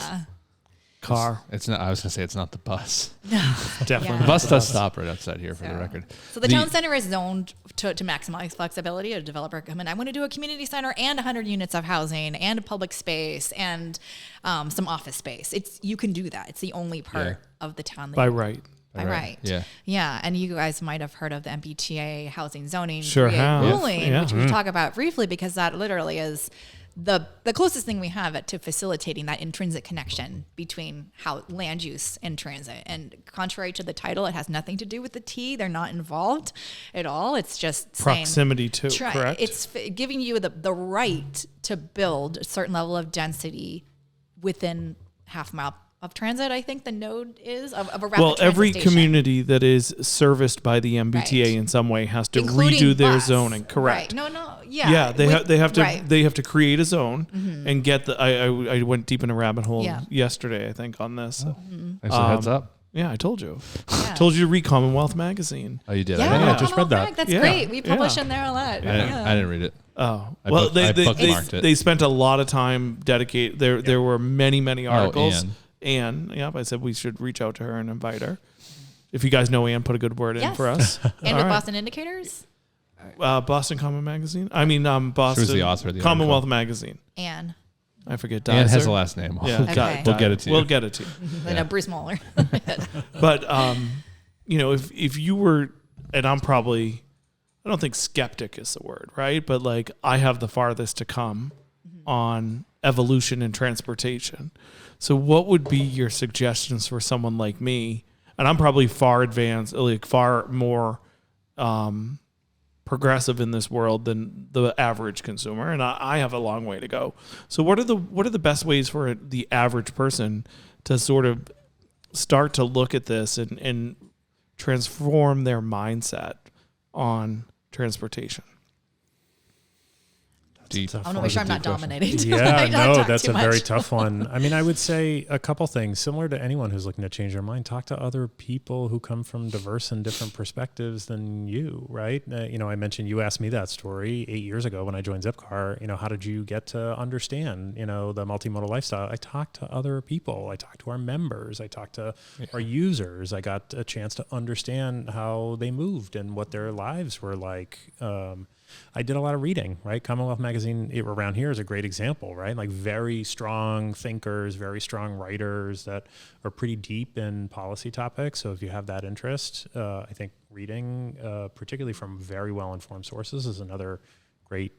car. It's not. I was gonna say it's not the bus. No, definitely. The bus does stop right outside here for the record. So the town center is zoned to maximize flexibility. A developer come in, I want to do a community center and 100 units of housing and a public space and some office space. You can do that. It's the only part of the town that by right. By right. Yeah. Yeah. And you guys might have heard of the MBTA housing zoning ruling, which we talk about briefly because that literally is the closest thing we have to facilitating that intrinsic connection between how land use and transit. And contrary to the title, it has nothing to do with the T. They're not involved at all. It's just proximity to, correct? It's giving you the right to build a certain level of density within half mile of transit. I think the node is of a rapid transit every station. Community that is serviced by the MBTA in some way has to Including redo their bus. zoning. Correct. Right. No. Yeah. They have to create a zone and get the. I went deep in a rabbit hole yesterday, I think, on this. Thanks for the heads up. Yeah, I told you. Told you to read Commonwealth Magazine. Oh, you did? Yeah, I just read that. That's great. We publish in there a lot. I didn't read it. Oh, I bookmarked it. They spent a lot of time dedicated. There were many articles. Anne, I said we should reach out to her and invite her. If you guys know Anne, put a good word in for us. And with Boston Indicators? Boston Common Magazine. I mean, Boston. She was the author of the Commonwealth article. Magazine. Anne. I forget. Anne has a last name. Yeah, okay. We'll get it to you. We'll get it to you. I know Bruce Moeller. But if you were, and I'm probably, I don't think skeptic is the word, right? But like I have the farthest to come on evolution in transportation. So what would be your suggestions for someone like me? And I'm probably far advanced, like far more progressive in this world than the average consumer, and I have a long way to go. So what are the best ways for the average person to sort of start to look at this and transform their mindset on transportation? Deep. I want to make sure I'm not dominating. Yeah, I no, talk that's too a very much. tough one. I mean, I would say a couple things similar to anyone who's looking to change their mind. Talk to other people who come from diverse and different perspectives than you, right? I mentioned you asked me that story 8 years ago when I joined ZipCar. How did you get to understand, the multimodal lifestyle? I talked to other people. I talked to our members. I talked to our users. I got a chance to understand how they moved and what their lives were like. I did a lot of reading, right? Commonwealth Magazine around here is a great example, right? Like very strong thinkers, very strong writers that are pretty deep in policy topics. So if you have that interest, I think reading, particularly from very well-informed sources, is another great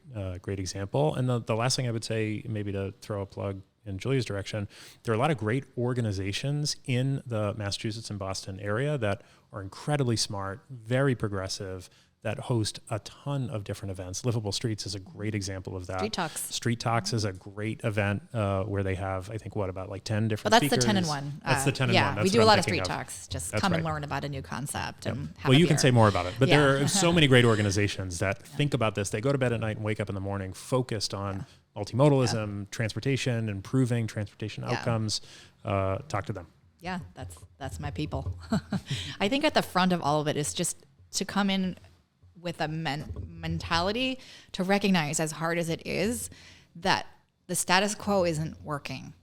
example. And the last thing I would say, maybe to throw a plug in Julia's direction, there are a lot of great organizations in the Massachusetts and Boston area that are incredibly smart, very progressive, that host a ton of different events. Livable Streets is a great example of that. Street Talks. Street Talks is a great event where they have, I think, about 10 different Well, that's speakers. the 10 in 1. That's the 10 in 1. Yeah, That's we do what a I'm lot of thinking Street Talks. Just That's come and right. learn about a new concept. And have Well, a you can beer. say more about it, but Yeah. there are so many great organizations that think about this. They go to bed at night and wake up in the morning focused on multimodalism, transportation, improving transportation outcomes. Talk to them. Yeah, that's my people. I think at the front of all of it is just to come in with a mentality to recognize, as hard as it is, that the status quo isn't working.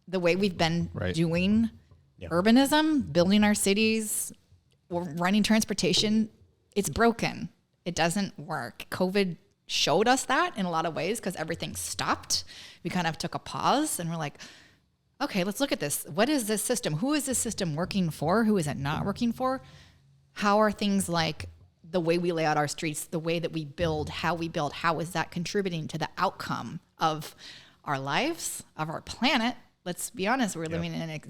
The way we've been doing urbanism, building our cities, or running transportation, it's broken. It doesn't work. COVID showed us that in a lot of ways because everything stopped. We kind of took a pause and we're like, okay, let's look at this. What is this system? Who is this system working for? Who is it not working for? How are things like the way we lay out our streets, the way that we build, how is that contributing to the outcome of our lives, of our planet? Let's be honest, we're living in an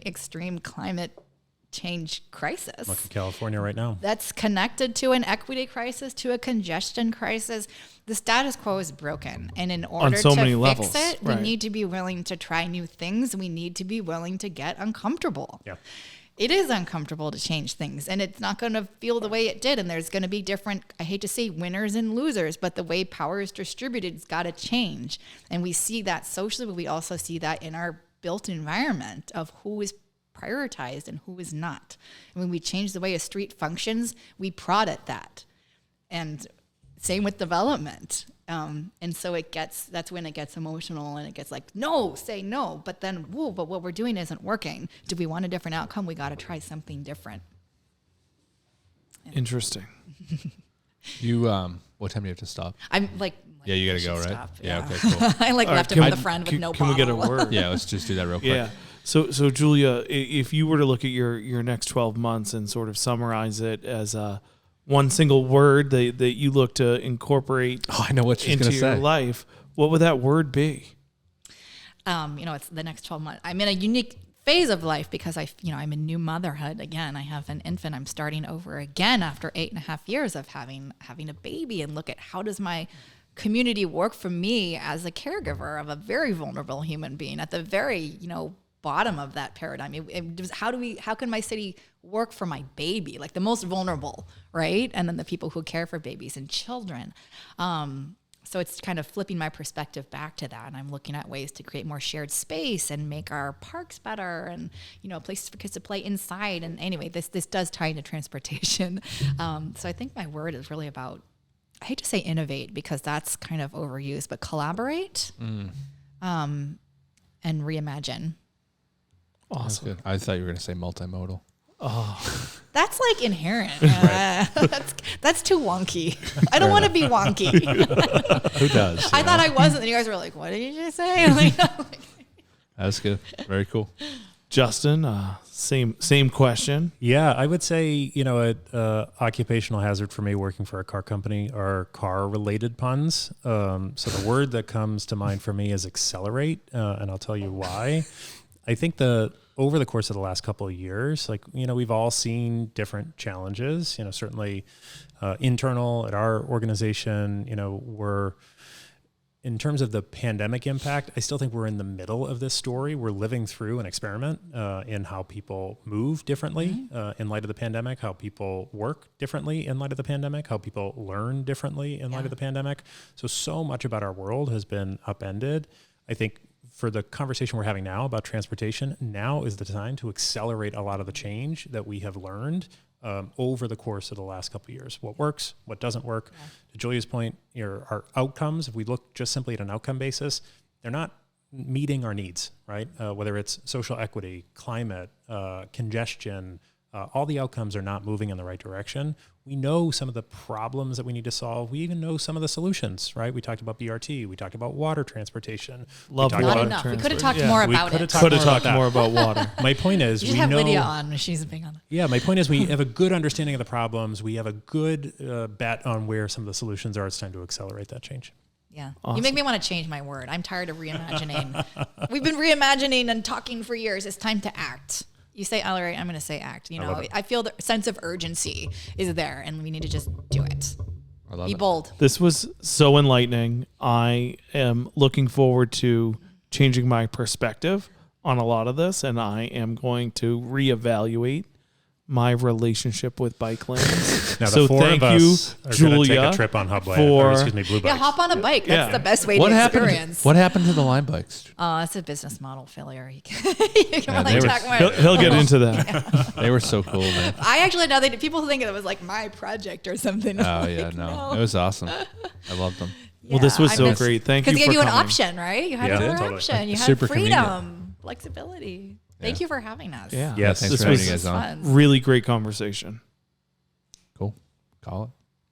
extreme climate change crisis. Look at California right now. That's connected to an equity crisis, to a congestion crisis. The status quo is broken. And in order so to many fix levels, it, right. we need to be willing to try new things. We need to be willing to get uncomfortable. Yeah. It is uncomfortable to change things, and it's not going to feel the way it did. And there's going to be different, I hate to say winners and losers, but the way power is distributed has got to change. And we see that socially, but we also see that in our built environment of who is prioritized and who is not. And when we change the way a street functions, we prod at that. And same with development. And so that's when it gets emotional and it gets like, no, say no. But then, but what we're doing isn't working. Do we want a different outcome? We got to try something different. Interesting. You, what time do you have to stop? I'm like, Yeah, you I gotta go, should right? stop. Yeah, okay, cool. I like All left right, him with a friend with no can we bottle. get a word? Yeah, let's just do that real quick. Yeah. So Julia, if you were to look at your next 12 months and sort of summarize it as one single word that you look to incorporate Oh, I know what she's into gonna your say. life, what would that word be? It's the next 12 months. I'm in a unique phase of life because I'm in new motherhood again. I have an infant. I'm starting over again after 8.5 years of having a baby, and look at how does my community work for me as a caregiver of a very vulnerable human being at the very, bottom of that paradigm. How can my city work for my baby, like the most vulnerable, right? And then the people who care for babies and children. So it's kind of flipping my perspective back to that. And I'm looking at ways to create more shared space and make our parks better and, places for kids to play inside. And anyway, this does tie into transportation. So I think my word is really about, I hate to say innovate because that's kind of overused, but collaborate and reimagine. Awesome. That's good. I thought you were going to say multimodal. Oh, That's like inherent. That's too wonky. I don't want to be wonky. Who does? I thought I wasn't. And you guys were like, what did you just say? I'm like, That's good. Very cool. Justin, same question. Yeah, I would say, occupational hazard for me working for a car company are car-related puns. So the word that comes to mind for me is accelerate, and I'll tell you why. I think over the course of the last couple of years, we've all seen different challenges, certainly internal at our organization, we're in terms of the pandemic impact, I still think we're in the middle of this story. We're living through an experiment in how people move differently in light of the pandemic, how people work differently in light of the pandemic, how people learn differently in light of the pandemic. So much about our world has been upended. I think for the conversation we're having now about transportation, now is the time to accelerate a lot of the change that we have learned over the course of the last couple of years. What works, what doesn't work. Yeah. To Julia's point, our outcomes, if we look just simply at an outcome basis, they're not meeting our needs, right? Whether it's social equity, climate, congestion, all the outcomes are not moving in the right direction. We know some of the problems that we need to solve. We even know some of the solutions, right? We talked about BRT. We talked about water transportation. Love water. Not enough. We could have talked more about it. Could have talked more about water. My point is, we should have Lydia on. She's big on it. Yeah, my point is, we have a good understanding of the problems. We have a good bet on where some of the solutions are. It's time to accelerate that change. Yeah. Awesome. You make me want to change my word. I'm tired of reimagining. We've been reimagining and talking for years. It's time to act. You say accelerate, I'm going to say act. You know, I feel the sense of urgency is there, and we need to just do it. I love Be it. bold. This was so enlightening. I am looking forward to changing my perspective on a lot of this, and I am going to reevaluate my relationship with bike lanes. Now, so thank you, Julia, take a trip on Blue Bikes. Yeah, hop on a bike. That's the best way to experience. What happened to the Lime bikes? It's a business model failure. You can he'll get into that. Yeah. They were so cool, man. I actually know people think it was like my project or something. Oh yeah, no, it was awesome. I loved them. Well, this was so great. Thank you. Because for gave you coming. an option, right? You had another option. You had super freedom, flexibility. Thank you for having us. Yeah. Yes, thanks for having you guys on. Really great conversation. Cool. Call it.